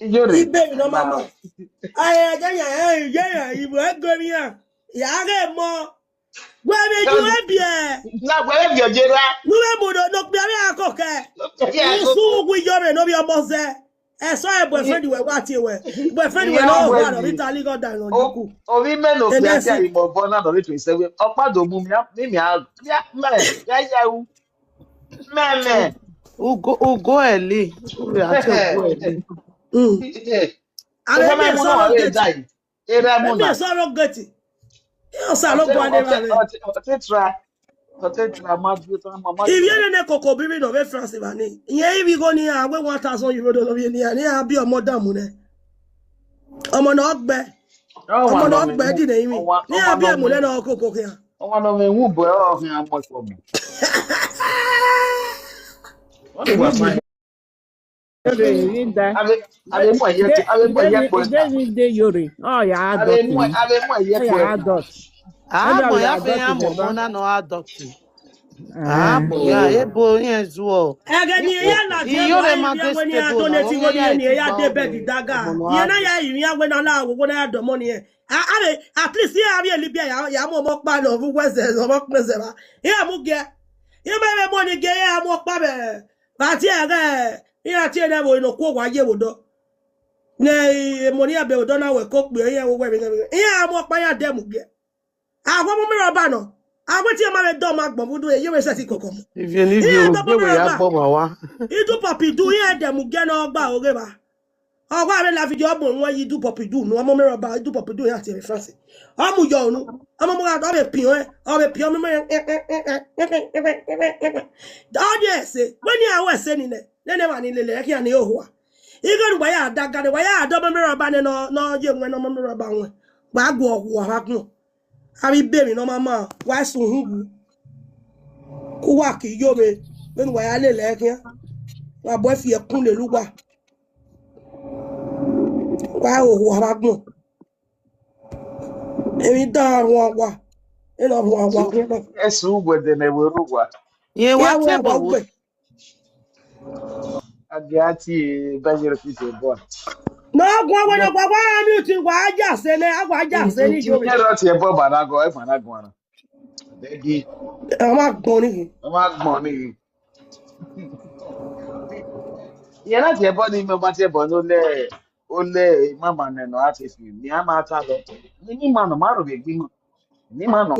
Iyore, ibe no now. mama. Aye ya ibo egori ya. Ya ge mo. Gwa me ju e bie. Now, wherever you're Jera, Nuwe mo do no bia me akoke. yeah, Usu go. ugwu Iyore no bi omoze. E so e boyfriend we wa tie we. Boyfriend we Yeah, no wa no baby. Italy go down on Oh, joku. orí mélòó And pé that's àti it. àyìnbọn bọ́ náà lórí 27 ọ̀pá-dò mú mi mímí yáyáwú mẹ́mẹ́. Ugo Eli. Uri ati Ugo Eli. Mm. Ẹgbẹ́ Ale máa mi ń e mú náà wà sọ̀rọ̀ lóye dá gẹ̀tì. yìí. Eré mú Mi náà. e sọ̀rọ̀ gẹ̀tì. Yo sa lo bo ade ba me. Ọ̀tẹ̀ tra máa dúró tán máa If dúró. you ne koko bibi no be France ba ni. Iye ibi go ni a we 1,000 euro do bi ni a bi ọmọ dààmú ne. Ọmọ na ogbe. Ọ̀wọ́n Ọmọ na náà mi ogbe mú di ne mi. Ni a bi emu le na koko kian. ọ̀wọ́n náà mi mú bọ̀ ọ́ ọ̀hìn àmọ́ ìpọ̀ mọ̀. Wọ́n ní wà Maybe fáyín. read that. Àbẹ̀ mú ẹ̀yẹ pọ̀ ẹ̀ta. David de Yori. Oh, yeah, Àbẹ̀ adult mú me. ẹ̀yẹ Oh, pọ̀ yeah, ẹ̀ta. adult. Ah, Maybe I mo will ya fe adopt ya it, mo Baba. na no adopti. Ah, mo ya Oh. ebo yen zuo. Ege ni ya na die bo Iyore ayi ma bi de we ni a stable na donate onye go ni ya ni eti ya gba de beg omo daga. no Ye na ado. ya iri ya we na la wo na do money e. At least ya bi eli bia ya mo pa lo fu wese so mo pese ba. Ya mu ge. Ye me money ge ya mo pa be. Ba ti ege. Ya ti na bo no ko wa ye wo do. Ne money abe wo do na we ko pe ya wo we bi. Ya mo pa ya dem ge. Àwọn mo mi ro ba no. Àwọn tí o ma le do ma gbon budu e ye we se ti kokon. If you need Iye you to mo gbe mi we ro ya ba. gbo ma wa. Idu papi du ye dem ge na ogba oge ba. Ogba re la video bo won yi du papi du no mo mi ro ba idu papi du ya ti re France. Amu yo nu. Amo mo ga do be pion e. O be pion mi mo. Audience, when you are se ni ne. Ne ma ni lele ki ani ohua. Igo nu ba ya daga de wa ya do mo mi ro ba ne no je nwe no mo mi ro ba won. Ba gbo ohua ha kun. Abi bemi no mama wa sun hugu ku wa ki yobe ben wa ya le lekin wa bo fi ekun le lugba wa o wa ba gun emi da won wa e lo won wa kun lo Ẹ̀sùn ugwede na-ewere ụgwa. Ye wa ya te wa bo ba wo. gbe Agati banyere Peter Bon. no gwa wa no gwa wa mi ti wa ja se ne agwa ja se ni yobe Nyere ọtị ebe ọ gbara agụ ịma na agụara. Abegi e ma gbon ni ọma gbọn n'ihi. Ihe láti ebe ọ n'ime ọgbati ebe ọ n'ole ole mama nọ àti fi ni a máa ta lọ. Ní ma nọ ma rò gbé gbímọ. Ní ma nọ.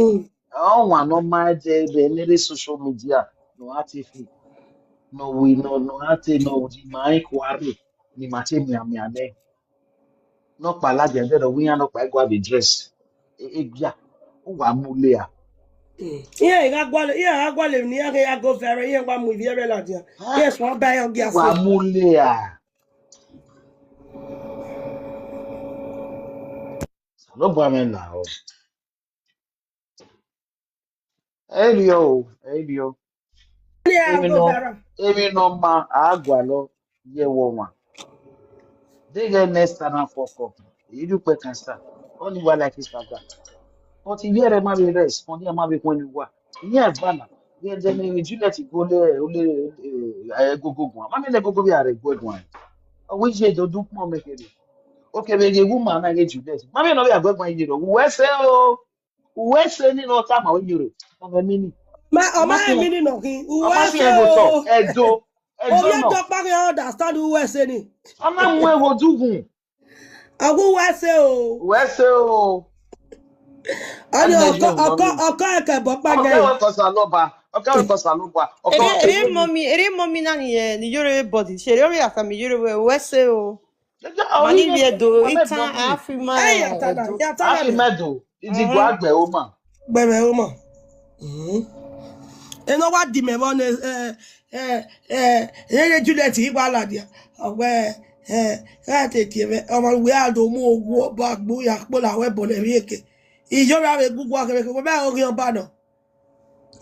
Ọnwa nọ máa jẹ ebe eléré social media nọ àti fi. Nọ wi nọ àti nọ di máa ń kwari ni ma ṣe mìàmìà lẹ. Nọ pa alájẹ ẹgbẹ́ rẹ̀ wíyá nọ pa ẹgbẹ́ àbí dress. Ebia ó wà múlé à. Iye ga gwa le ni ya go fere iye gwa mu viere la dia yes won ba yo Ó wà ase múlé à. Ló bọ́ mi là ó. Elio. ni ya go fere Emi nọ ma agwa lọ yẹ wọ wọn. Dege next time for cup. Èyí dúpẹ́ kan sá. Ó ní wà like Instagram. Wọ́n ti yẹ́rẹ̀ má bí rest. Wọ́n ní ẹ̀ má bí pọ́n ní wà. Ìyẹn àgbàna. Bí ẹ jẹ́ ní Juliet gbólé olé gogogun. Má mi lẹ gogo bí ààrẹ gbógun ẹ̀. Ọwọ́ ìṣe ìdọ̀dún pọ̀ mẹ́kẹ̀rẹ̀. Okay, but the woman I get you this. Mommy no be agba gban yiro. We say o. We say ni no time o yiro. O me mini. o Mama ma mi si ni no kin mama uwe si se en go talk. o Edo obi no. do pa ke understand uwe se ni Ama mu e go dugun. agu we se o We say o. ani Ani ju no mi. oko e ke bo pa O ge ke wa ko sa lo ba. Okay, because Salubwa. Okay, Ere mommy na ni Iyore body. She Iyore aka mi Iyore we se o. oh, Mani you vie do get itan mommy. afima Hey, Yatana, edo. I feel Yatana. medal. It's the Guagbe woman. Bebe uma. Eno wa di me won Juliet igba ladia. Ogbe ra tete me omo we ado mu owo ba gbo ya po la we bo le ri eke. Ijora we gugu akere ko be Oghionba no.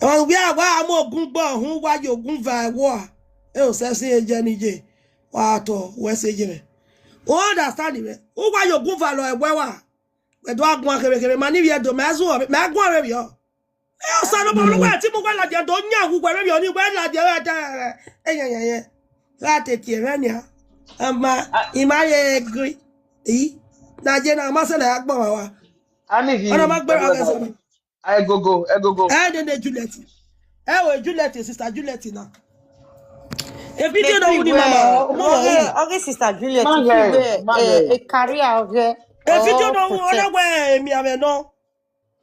Omo we awa am ogun gbo hun wa yo ogun va wo. E o se sin eje ni je. Wa to we se je me. O understand me. O wa yo ogun va lo ewe wa. We do agun akere ma ni wie do me azu me agun are yo. E so no bo lo wa ti mo gba la je do nya wu gbe mi oni gbe la je we ta eyan la tete re ni a ama imaye gri na je na ma se na agbon wa I need ona ma him. gbe ra ke so mi I go. de Juliet we Juliet sister Juliet na e video Me no fi wu ni we mama mo wo oge sister Juliet fi Mange. we a career oge e video or no wu ona protect. we mi ave no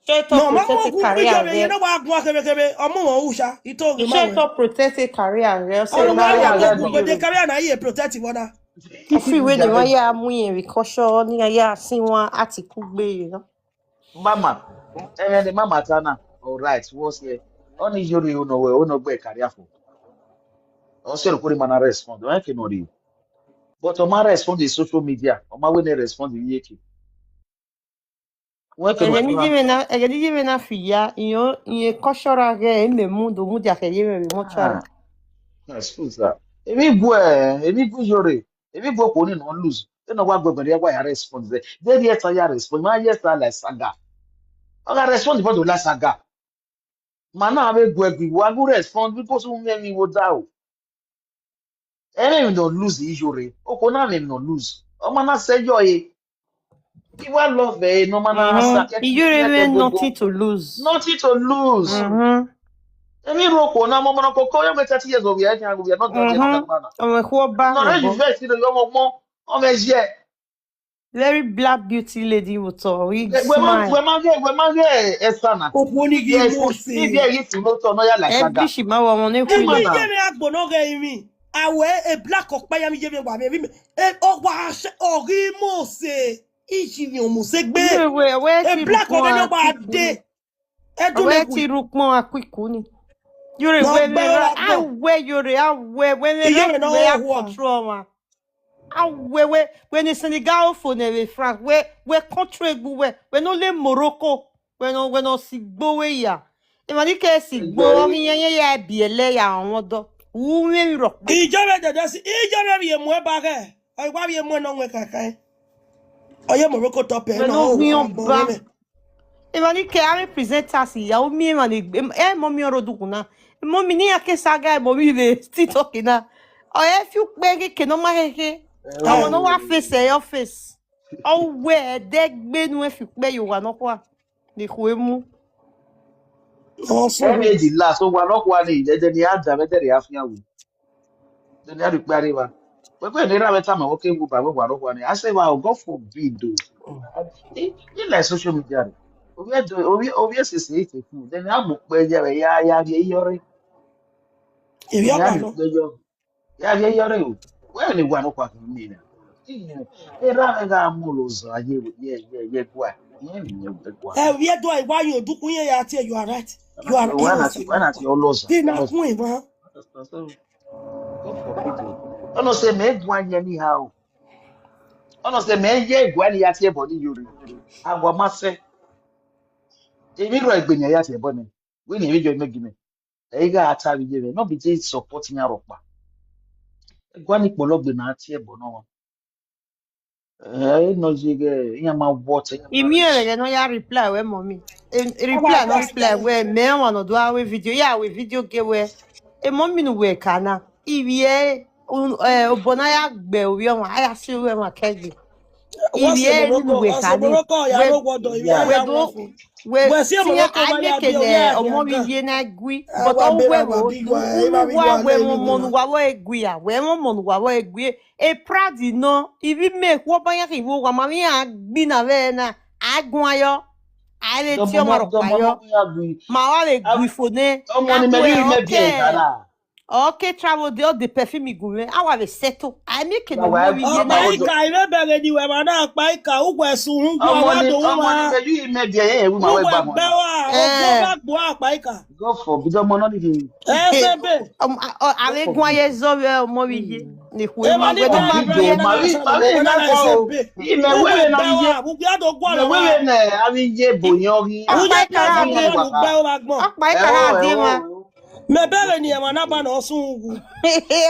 She to no ma protect mo a gun career video me ye oge. no wa gun akere omo won wu sha ito ri ma She we to protect a career oge. Hey, So ona na wa carry wa we her go get gun no. but the Iyore. career na ye protect wona Ofi we ni Jare. won ya mu yen recaution ni ya sin won ati ku gbe you know. Mama. The mama Tana. All right. What's here? Only you know where no be career for. Also, put him on a respond. I can know. But on my respond is social media. On my way they respond in Yeki. When can we Ege me na fiya iyo iye koshora ge me mundo mudi akeye me mochari. ah, excuse that. If you jore, if you go pony no lose. Then no one go very why respond there. Then yes I respond. My yes I like saga. I respond for the last saga. Mana ave go we go respond because we me wo da. Even don't lose the injury. Okona me no lose. O mana say yo e. Iwa love no mana sake Iyore kike me nothing gogo. to lose. Nothing to lose. Emi roko na mo na koko yo me 30 years of age and we are not done yet na mana. Ome ko ba No ready yobo. first you yo mo o me je. Very black beauty lady with a big smile. We man ge esana. oponi gi mo If se there is to no to no ya like Every saga. shima wa mo ne Yeah Emi kwini. je mana. mi agbo no ge imi. Awe e black okpa ya mi je mi wa mi e o wa se ori mo se. Ichi mi o mo se gbe. We E ti black rukmo oge ni o ba akwiku. de. E dun We le ti ku. rukmo akwiku ni. Yore No we gbe me o ra la I gbo. we yore I we when we Iye me make no we o are ho. control ma. I we when the Senegal for ne France we control we no le Morocco we no sigbo we ya. E ma ni ke sigbo o mi yan ya bi ele ya won do. Wu mi ro pa. Ijo me de si ijo me bi emu e ba ge. O wa bi emu no nwe kankan. Oye Morocco top e We no no o wa gbo we Oghionba. me. E ma ni ke ame present as ya o mi ma ni e mo mi ro dukuna. E mo mi ni ake saga e mo mi le still talking na. O e fi pe ke no ma he. Àwọn no wa face your face. O we de gbe nu e fi pe yo wa no kwa. Ni ko emu. No so. Emi di last so wa no kwa ni je ni aja me tere afia wu. Then you have to carry ba. We ni ra beta ma wo ke wu ba we wa no kwa ni. I say wow God forbid do. You like social media. Obi sisi ite fu. Then ya mo pe je ya Iyore. Ibi Then ya opa di no. pe yo. Ya Iyore o. We ni wa no kwa ni na. E ra ga mu lo zo aye ye gwa. Ye gwa. Eh, we do I why you do kunye ya tie you are right. You are saying. When I see all loza. Ti na kun e ma. So God forbid you. Ono say me gwa nye ni ha o. Ono say me ye gwa ni ya tie body yuri. Agwa mase. Emi ro egbenya ya tie body. We ni video me gime. E ga ata bi je no be just supporting ya ropa. Gwa ni pologbe na tie bo no. No jige ya ma water ya ma Imi rich. ele no ya reply we mommy. Aba Reply no ba reply sika. we me wan no do we video ya we video ge we. E mommy no we kana. Iwie obona ya gbe owi won aya si we won kegbe. What's a Iwie ni no Morocco? we As a kani. Morocco ya We ro wodo ibi Yeah. ya do wafu. we We see tinya Morocco ba ya ameke bi o ne ya bi omo mi aga. vie na gui but Wa o we bera wa wo bi wa e ba unu bi wa wa we na mo imi mo nu wa. wa we gui ya we mo nu wa we gui e proud no ibi make wo ba ya ki wo wa ma mi a gbi na ve na agun ayo Ale Do ti o maro mo payo. no ya gui. Ma wa le guifone. Omo ni me bi me bien kana. Okay, travel the perfume gume. Awa be settle. I make Ba no wa more ye na ba Ọ̀pá-ìkà ìrẹ́bẹ̀rẹ̀ ni wẹ̀wà náà pa-ìkà ugwu ẹ̀sùn ugwu ọ̀wádùn ọmọ wa ni me bi me bien e wi ma we ugwu gba mo ẹ̀gbẹ́ na. wa ògbó bá gbọ́ àpá-ìkà. Go for bi do mo no ni. Ẹ̀ẹ́sẹ̀ bẹ̀. Ale gwa ye zo mo ye. Ni ku Ẹ̀wà ní we no bẹ́ẹ̀ ma abẹ́rẹ́ vie. yẹn náà sọ̀rọ̀ gbogbo náà ẹ̀sẹ̀ bẹ̀. Me Ugwu wewe na ẹ̀gbẹ́ wa ye. ugwu yàtọ̀ gbọ́ Me ọ̀rọ̀ wa. wewe na abi je bonyo ri. Ọ̀pá Wúnyẹ́ ìkàrà pẹ́sẹ̀ Abi mú ye adé. gba ọ̀nù ka. gbẹ́ wa gbọ́n. Ọ̀pá ìkàrà adé ma. Mẹ̀bẹ̀rẹ̀ ni ẹ̀wà náà bá nà ọ̀sùn ugwu.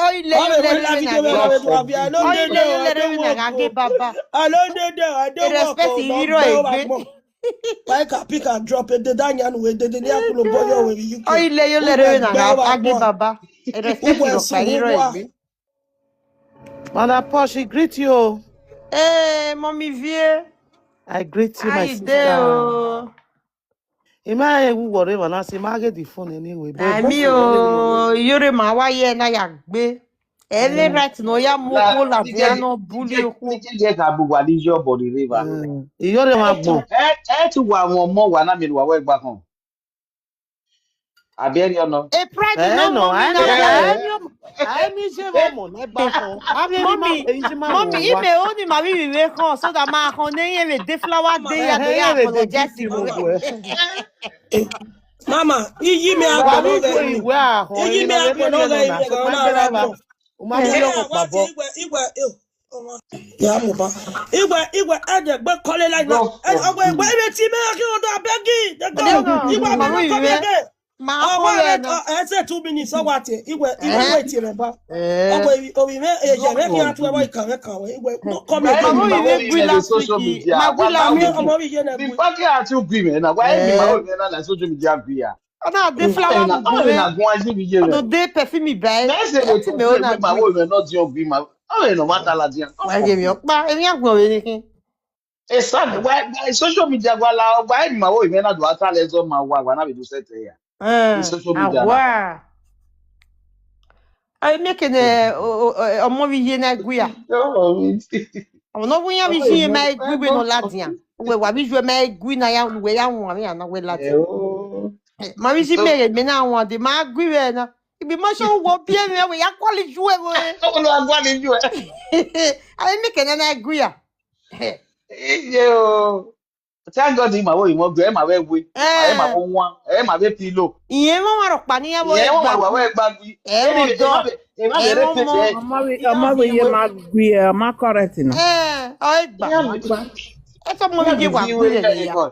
Oile Ọ̀rẹ́ yule ìwé láfi dé na wẹ́rẹ́ ge. wẹ́rẹ́ tó wà fi Oile àlóńdédé yule na ge baba. àlóńdédé àdéwọ̀kọ̀ Respect lọ hero gbẹ́ wa egbe. gbọ́n. Pa-ìkà pick and drop èdèdè ànyànù èdèdè ní àkùlọ̀ bọ́yọ̀ wẹ̀rẹ̀ UK. Oile yule na ge baba. Respect Ugwu hero ẹ̀sùn pa hero ugwu a. egbe. Mother Paul, she greet you. Eh, mommy vie. I greet you, How my you dey sister. o? Ima ewu worry when I say ma get the phone anyway. But Na both mi of worry o. Iyore ma wa ye na ya gbe. Ele right no ya mo ko la dia no bully ko. Ni je ka bu wa ni jo body river. Iyore ma gbon. E tu wa won mo wa na mi wa we gba kan. Abi eri ono. E pride no No, mommy na I mi se mo mo na gba kan. Abi ri ma mommy eyin ti ma mommy wo wa. ime o ni ma bi we kan so that ma kan ne ye the flower day ya do ya Ye de apologize gift to mo me. go. Mama, iyi mi Wa àgbẹ̀ bi lọ́rẹ̀ go yìí. iwe ahun. Iyi mi Ina àgbẹ̀ re lọ́rẹ̀ no yìí na so ẹ̀rọ pa náà rà driver. gbọ̀n. O ma bi yo ko pa bo. Ya mụba. Igwe eji egbe kọlị like na. Ọgwụ egbe ebe ti mee kí ọdọ abẹ́gì. Igwe Ma abẹ́gì we kọ́ bí we ege. ma Ọgwụ ko le no. ẹsẹ̀ 2 minutes ọgwụ àti igwe wait rẹ̀ bá. Ọgwụ òmìnir èjì ẹ̀mẹ́ kí á tún ẹwọ́ ìkàwé kàwé. Igwe kọ́ mi Ma èjì. we we last social week. media. Ma we la mi Ọmọ mi yé na Bi egwu. pa ki a tu gwi me na wa e mi ma o me na social media gwi ya. Ona the flower mu O me na gume. gun aji bi je Odo re. de perfume bai. Na se le Ti ko me o pe na ma gwi. wo me no di ogwi ma. O me no mata la di an. Wa ge mi opa. Emi agbon we ni kin. E sa wa social media gwa la wa e mi ma wo me na do ata le zo ma wa na be do set ya. E social media na. Agora. Aí me que né o mo vi ye na gwi a. Oh, mi. O no bunya vi ye ma gwi be no ladia. We wa bi jwe ma gwi na ya we ya won ya na we ladia. Ma vi si me na won de ma gwi we na. Ibi ma so wo bia me we ya kwali jwe we. O lo agwa ni ju e. Aí me que na gwi a. Iye o. Thank God ma wo imo gbe ma we we. Ma e ma wo nwa. E ma be pillow. Iye mo ma ro pa ni ya wo Ìyẹn e wọn gba. wà wá ẹgbà gbi. Mo do. Ẹ má bẹ̀rẹ̀ pèsè ẹ. Ọmọ we ye ma gwi e ma correct na. O e gba. E so mo Ìyá vi mi je wa fi gwi wé le ya. ẹ̀kọ́.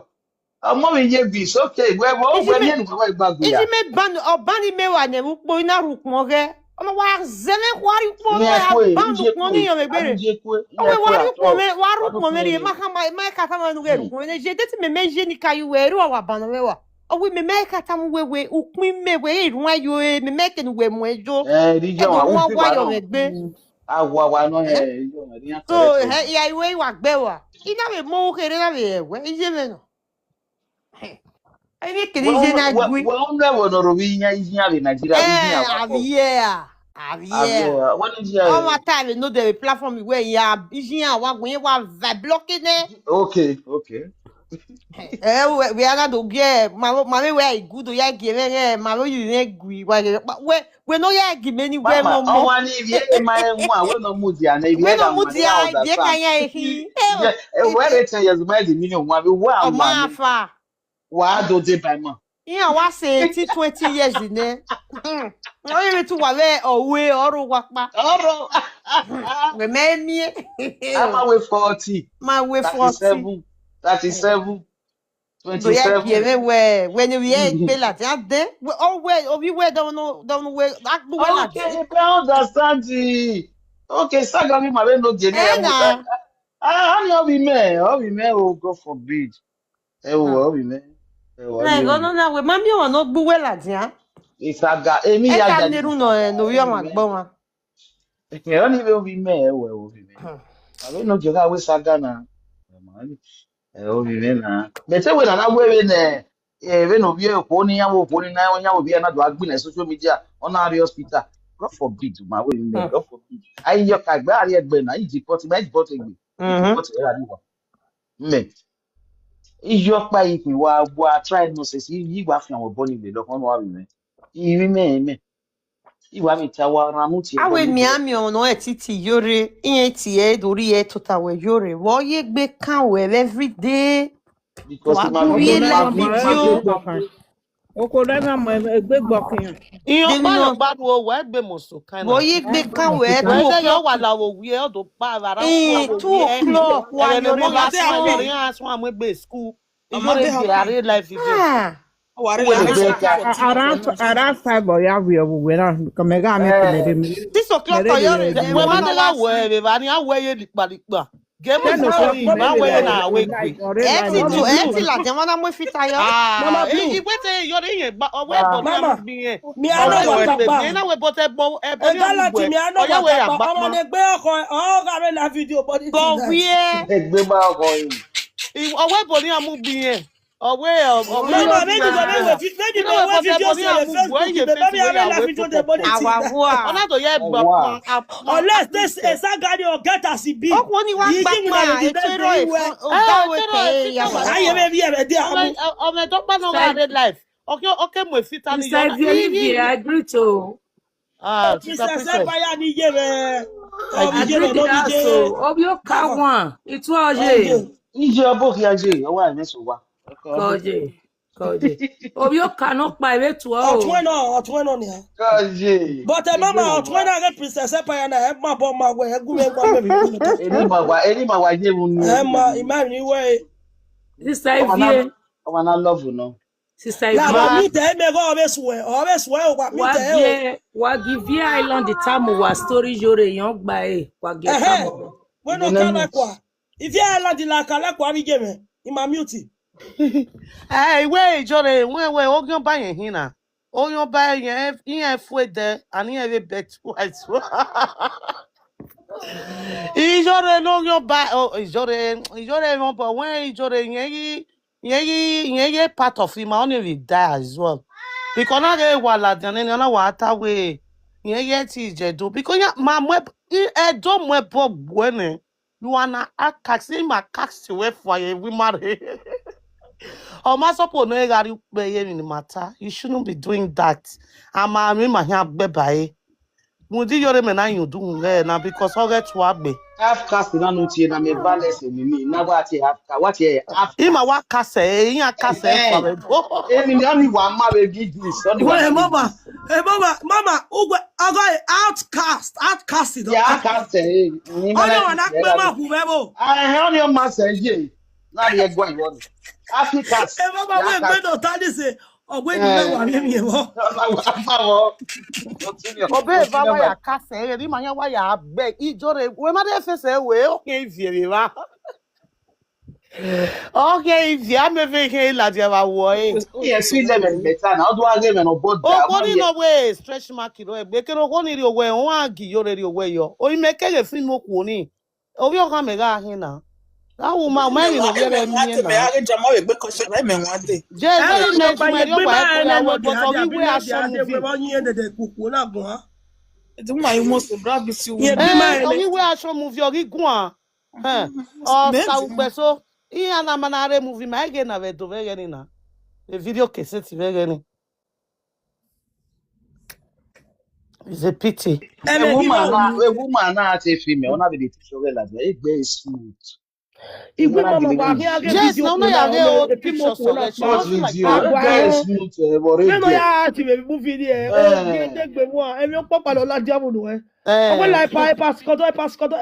Ọmọ mi yé bi sókè ìwé wọ́n wẹ́ ní ẹnu wá ẹgbà gbi ya. Isi me ban obani me wa ne ukpo ina rukmo ge. Ono wa zeme kwari ukpo Ní no ya ẹ̀kọ́ ẹ̀ ban níjẹ́ ukpo ni yo me gbere. níjẹ́ kú ẹ̀ Owe ẹ̀kọ́ wa rukmo àtọ̀. me wa rukmo me ri ma kama ma ka ta ma nu ge rukmo ne je deti me je ni ka yu we ru wa ban we wa. Owe me me ka ta mu we ukpin me we ru wa yo me me ke nu we mu ejo. Ẹ E níjẹ́ do wọn àwọn wa fi wa wà yo náà. me gbe. Àwọ̀ àwa náà ẹ̀ níjẹ́ wọn ní So àpẹẹrẹ tó. he ya iwe wa gbe wa. Ina me mo kere na me we ije me no. Ai me ke ni je na gui. Wọ́n mẹ́wọ̀ nọ̀rọ̀ bí yíyan yíyan rẹ̀ Nàìjíríà bí yíyan wà pọ̀. Avie. Wọ́n ní jẹ́ All my time no the platform where ya ijian wa gun wa va blocking ne. okay. We are not ge ma we good ya give ma we you ne gui wa we no ya give me ni we Mama, no mo. ọnwa ni ibi ẹ ma ẹ nwa we no mu dia na ibi We ẹ da no mu nwa ni ya dia je kan ya hi. Yeah, where they tell you my the million one we wa O nwa ma ni fa. wa do de by ma. Yan wa say 20 years ne. No even to wa we owe oru wa pa. Oro. We me mi. Ama we 40, Ma we 40. 37, Do ya 27. give we when we pe la ti ade we always obi we don't know we agbo we la ti. Okay, I understand it. Okay, saga mi ma be no je ni e mu. Na. Ah, no be me, oh God forbid. E wo be me. E wo Na be go me. no na we ma mi o no gbo we la ti an. Isaga, emi E ya ka ja niru no no yo ma gbo wa. e oni be me, e wo be me. Abi no je ka we saga na. Obi me na. Me say we na we ne we no bi e ko ni yawo ko ni na yawo bi na do agbi na social media on na hospital. God forbid ma we me. God forbid. Ai yo ka gba ari egbe na iji pot egbe. Iji pot era ni wa. Me. Iyọpa ipi wa try no say yi wa fi àwọn boni le lo kan wa mi. Iri me. Iwa mi ta wa ramu ti e Awe boni de. miami ono etiti Iyore. Iye ti e dori e tota we Iyore. Wo ye gbe kan we every day. Because Wa ma gu mi wie mo live ma video. Okodega mo egbe gbokiyan. Iyo Dem ba yo no. gbadu o we gbe mo so Wo kana. ye gbe kan we We de yo 2 o'clock. wa la wo wi e do pa around 2 wo 2 wi e. o'clock. Wa Ere ne Iyore mo wa ga Amade so happy. ri aso amegbe school. Amade Iyore de happy. are live video. Ah. Wari we la le happy be for ka. 14 for night. Around 5 ya we we na kamega me Eh, kumere me. 6 o'clock Mere Iyore de ne We me. ma one de hour ga we sleep. be ba ni awe ye lipa. Game 10 o'clock story ma we ye na we we like gbe. ore live Mama on Blue. Eti la de wana mo fitayo. Ah, Mama Blue. igbete Iyore yen gba owe bo ah, ni amu Mama. bi yen. Mi Owe ano we wa pe tapa. bi na we bo te bo e bo ni amu Egala bo ti e. mi ano Oya wa we tapa. agba Ọmọ pon. de gbé ọkọ ọ gàrẹ́ la fídíò body thing Go nice. where? egbe ma ko yin. Owe bo ni amu bi yen. Owe Mama, Iyore méjì we tó bi méwèé na. méjì Ina we méwèé bo te fídíò bo ni sí ẹ̀rẹ̀ amu bo Facebook e ye ibẹ̀ bá face mi we arẹ́ ya la we fídíò de body popo. thing. Ona Awagwa. to ye gba Wow. pon Unless this Esagari or get as e be. Okwo ni wa Yìí gba jí mi na lè pa di bẹ́ẹ̀ etero gbé efun ìwẹ́. odawe Tero e ke ya fita wala. Ayé baro. bẹ́ẹ̀ bí ẹ̀rẹ̀ dé àmú. Ome to pa no ga red life. Okay mo fita ni Sister yona. Ivy Olivia, I greet you. Ah, sister Princess princess. Empire ní iye rẹ̀. I Ọ̀bí I greet jẹ́ greet rẹ̀ you. the lóbi house. jẹ́ Obio bákan. Kawan. It's Oje. Ọ̀jẹ̀. Ije obo ki aje, o wa ni so wa. Ko bo. Koje. Koje. Obio cannot buy it to Ọ̀tún ẹ̀ náà ni à. Kaje. But Egbe mama mo ọ̀tún ẹ̀ wa. náà rẹ̀ Princess Empire náà ẹ̀ máa bọ́ máa wẹ̀ ẹ̀ gún mi gbọ́ mẹ́rin ìwé lọ́tọ̀. Eri ma wa je mu ni Ẹ̀ eri ma máa ni. ìmáàrin ìwé. Sister O Ivy. ma na love no. Sister Làbọ̀ Ivy. mi tẹ̀ ẹ́ mẹ́kọ́ ọ̀rẹ́ sùn ẹ̀ wà mí tẹ̀ ẹ́ o. Wagivia Island the time wa story jore young by Wagia Ẹ̀hẹ́ Kamo. wẹ́n Ibe náà na ká mute. lẹ́kọ̀ọ́. Ìfẹ́ ẹ̀ láti là ká lẹ́kọ̀ọ́ àríjẹ̀ mẹ́ ìmà mute. Iwe Iyore we Oghionba yen hin na. Oghionba yen fue de ani e be bet twice. Iyore no Oghionba Iyore no but when Iyore yen part of him only will die as well. Because na ge wala dan ni na wa ta we yen ti je do because ya ma mo e do mo bo gwene. You wanna act ma taxi we for ye we marry. Omasopo no egari peye in the matter. You shouldn't be doing that. Ama mi ma hia gbe bae. Mudi Iyore me na you do nge na because o get to agbe. Half cast na no tie na me balance ni na wa tie half cast. What tie half Ima cast. wa kase, yin kase for me. Emi ni only one ma be give this, only one Wait, give mama, this. hey, mama, Ugwe, I got outcast. Yeah, cast ni ma Only na one ti that tie mama la. who ever. Ah, only on ma say je. Na be egbo iwo. Half cast. Hey, mama, Yeah, we cast. no tell this. Oh, wait, you know what I mean? Continue. Obe va Continue wa ma. ya kase, ri ma ya wa ya agbe. Iyore we ma de fese we o ke Ivie wa. Okay, Ivie ame fe ke la je wa wo e. Yes, we live in better now. Do I live in a board O down? ko ni no we stretch mark ro egbe ke ro ko ni ri owe won agi Iyore ri owe yo. O me ke le fin mo ku ni. Obi o ka me ga hin na. That woman marry no very me Me na. age jama we gbe kose na me wan dey. Jesus No, next but me you yo be wa my ko ya no we the but idea, we be we not are the some idea. We movie. want you the kuku na go. Ti ma you must bra bi si Yeah, wo. be my We we are some movie ori gun. Eh. O ka ugbe so. Iya na manare movie ma ge na we do very ni na. The video cassette very ni. It's a pity. and hero ni. A woman na at a female, ona be the teacher like that. It be smooth. Igwe Ona mama deliver wa here get Yes, video no ko na ya o ge me old e pimo pictures ko of na it. She short pa. doesn't like video. that. It Agwa be ho. smooth. But Me it no there. ya ti me movie ni e. O bi de gbe mo e mi o papa lo la diamu no e. Ogwe la e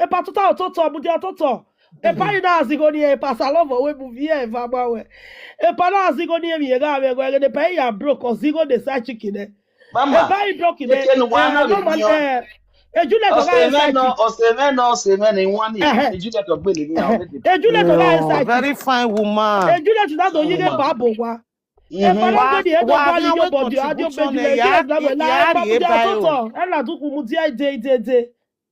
pa tuta ototo mu di ototo. E pa ni na zigo ni e pa salovo we movie e va ba we. E pa na zigo ni e mi ga me go e de pa ya broke o zigo de sa chicken e. E Mama, pa i broke they de can one of no the man neon. Juliet o ga inside chicken. O se men in one year. Eh Did you get a bill in your eh. already? E Juliet o ga No, inside very chicken. fine woman. E Juliet na do Fine yige woman. pa bo wa. E Mm-hmm. para gbe di e do Wa kwa bi ni yo awe body adio contribution beju e le Juliet na be la e ya pa ri mu e di bai o. atoto. E la tu ku mu di ide.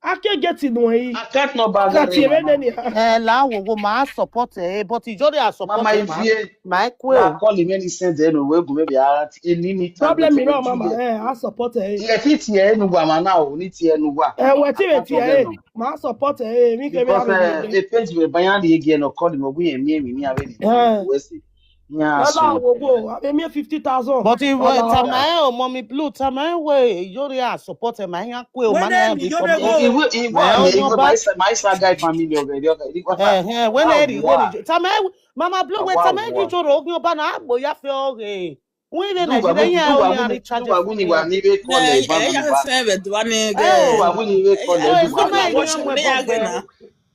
I can't get in way. Account number I can't gare mama. La wo go ma support but Ijore a support Mama ma. Ivie. My Na queue. call him any send eno we go maybe any me time Problem but me no, mama. Juliet. I support her. Tie ti enu gwa mana o ni ti enu gwa. What you Account number here? no. Ma support her. Me can Because have a page we bayan the again no call him ogun emi emi ni ave ni ti eh. we see. Nya Allah so. will go. I me 50,000. But if Allah. Tamae or Mommy Blue, Tamae way, Ijore a support my ya queue When man then be you dey coming. go. Iwe My Oghionba. my son guy family already. Okay. When Wow, Tamae Mama Blue when Tamae wow. Ijore Oghionba na agbo ya fe oge. When the Duga Nigeria duga only recharge wuni phone wa ya. ni we call e ba Eh, mama ya ba. se ve do ani Duga ge. Oh, wuni we call e duga some Ma wuni. you wash young me we ya ge bugbe. na.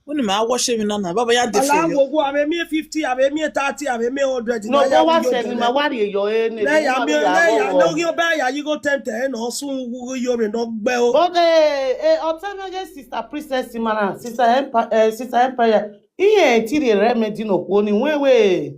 Woni ma wash me na baba ya de fe Allah yo. will go. I me 50. I me 30. I me 100. No, go wa se ni ma wari yo ne Lẹ́yìn ma àmì be ya lẹ́yìn àná go. orí ọba ẹ̀yà yìí kò tẹ̀tẹ̀ ẹ̀ náà sún wúwo Iyore náà gbẹ́ ó. But alternative sister princess Simana, sister empire. Iye ti the remedy no ko ni we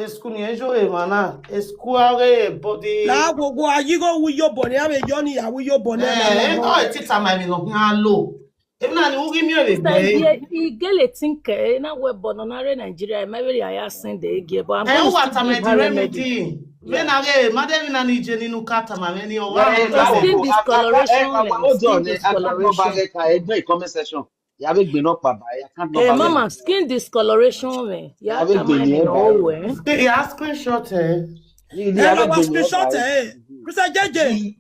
school ni ejo e mana school are body Láàgbogbo ayíkó wúyọ bọ̀ ní àmì ìjọ ni ìyàwó yóò bọ̀ ní ẹ̀nà lọ́wọ́. ti ta ma mi no kan lo. Ebi na ni wo gi mi o le Sister gbe. Igele think na we born on Nigeria, maybe I send the ege, but I'm going Wa to ta give me her the remedy. remedy. Me na re madam na ni je nínú ka ta ma me ni o wa. Skin discoloration, Hold skin on. I can't no discoloration. bag ka egbe comment section. Ya be gbe no pa ba. I can't no Eh, bag. mama, skin discoloration, me. Ya Ya be gbe tamai ni me e no ba. owe. Say ya screenshot Ni Ẹ ya lọ be wá gbe ni e screenshot ba. ẹ̀ Christian jẹ́jẹ́.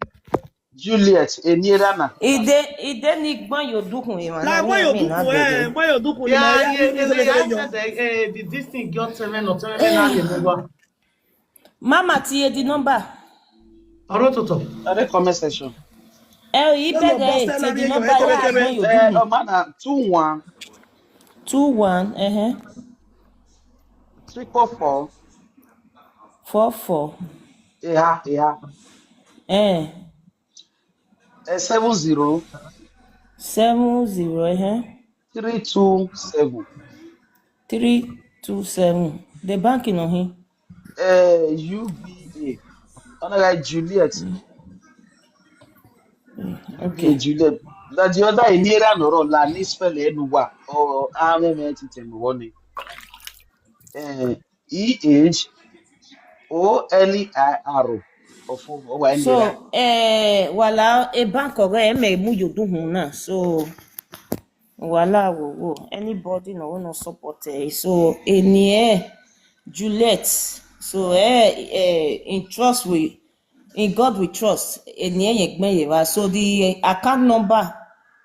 Juliet Eniera na. Ide ni gbọ́n yóò dúkùn ìwọ̀n náà ní Láàgbọ́ yóò ẹ̀mí náà dúkùn gbẹ̀dẹ̀. ẹ̀ gbọ́ yóò dúkùn ni mà ya ẹ̀yà ye ní gẹ́gẹ́ yọ. the this thing got 7 or 7 na le mo. Mama ti ye di nọ́mbà. Oro toto. Are comment section. Ẹ ò yí Lọ́nà bẹ̀rẹ̀ bọ́ ẹ̀ ti sẹ́lá di rí ẹyọ nọ́mbà ẹ̀ yà kẹ́mẹ́kẹ́mẹ́. gbọ́n yóò dúkùn. O mana 21 21 344 44 yeah 70 70 327 327. The banking on him. UBA. Honorable Juliet. Okay. Juliet. That the other Eniera no la ni spell enuwa or RMT EHOLIIR of Eniera. So, voilà, a bank of me mu you do na. So, voilà, anybody no support so any Juliet. So, in trust in God we trust. So the account number.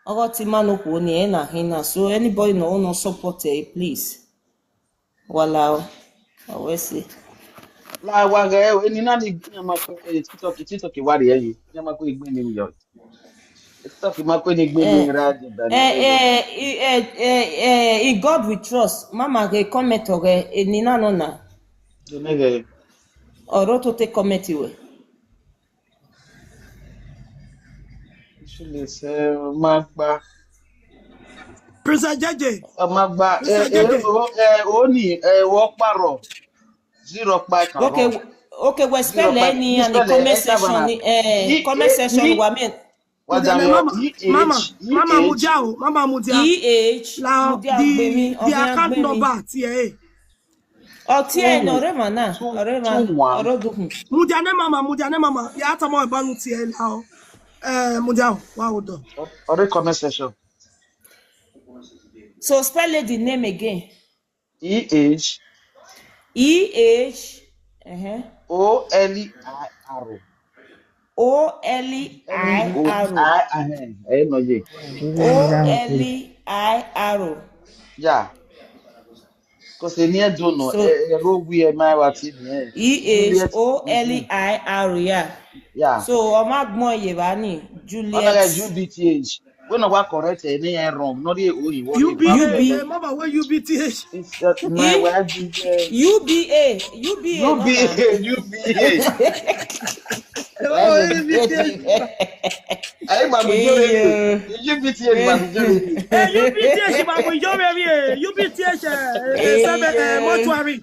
So anybody no support please. Voilà, I will see. La waga eni na ni nyama ko TikTok wari eyi. Nyama ko igbe ni yo. TikTok ma ko ni igbe ni ra de da ni eyo. In God we trust. Mama ge comment oge enina no na. Nege Oro to te comment iwe. Actually se magba Christian jẹ́jẹ́. magba Christian jẹ́jẹ́. o ni wo paro 0 pa kan ro. Okay, we spell any and the comment section wa men. Mama Mudia o, Mama Mudia. La Mudia the gbemi, account number ti ẹ̀. Ọtí ẹ̀ ní ọ̀rẹ́ mà náà, ọ̀rẹ́ mà, ọ̀rọ̀ dùnkùn. Mudia ne mama, ya ta mo ìbánu ti ẹ̀ la o. Mudia o, wá o dọ̀. Ore comment section. So spell the name again. EH OLIIR. OLIIR. No ye. OLIIR. Yeah. Because the near do no ro we my what in EHOLIIR, yeah. So ọmọ ye ba ni Juliet. UBTH. When I work correct any wrong, not the UB. Mama where UBTH. It's my wife UBA. Hey, Mama UBTH Mama UBTH mortuary.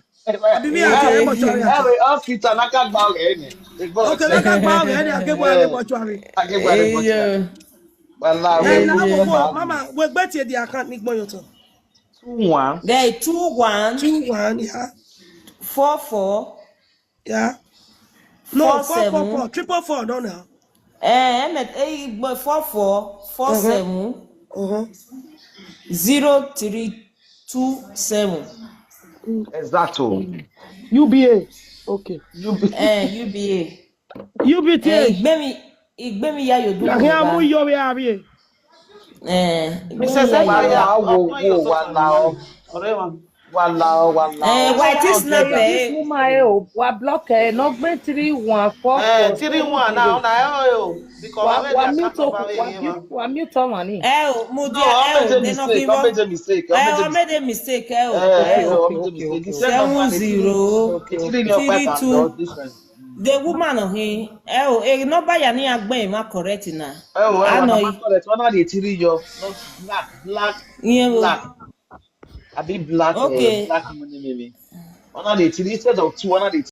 Hospital na ka gba re ni. Okay, let's go mortuary. Wala And we now we mama, we bet you the account nick moyoto. 21 There 21 21, yeah. 44 Yeah. No, 47 triple four, don't know. emet 44 47 0327 exacto. UBA. Okay. You be UBA UBTH. igbemi ya yodugu Yàrá mú beba Iyore àárẹ̀. Mrs. igbemi ya wa yoruba la Empire, wo open your wo wa social la media. o wa la o. white Don't get snapper that. This woman wa block no gbe 3144. 3-1 now. Now, because I made the account number here. Wa mute on ni. No, I made a mistake. I made a mistake. I made a I mistake. made a mistake Okay, I okay, made a okay, mistake. The okay, same okay. number, 70 Okay, it's in okay. your pipe and door 32 different. the woman number ya ni agbe ma correct na When ano I'm correct, one of the three yo, not black. I be black, okay black money maybe. One of the three instead of two, one of the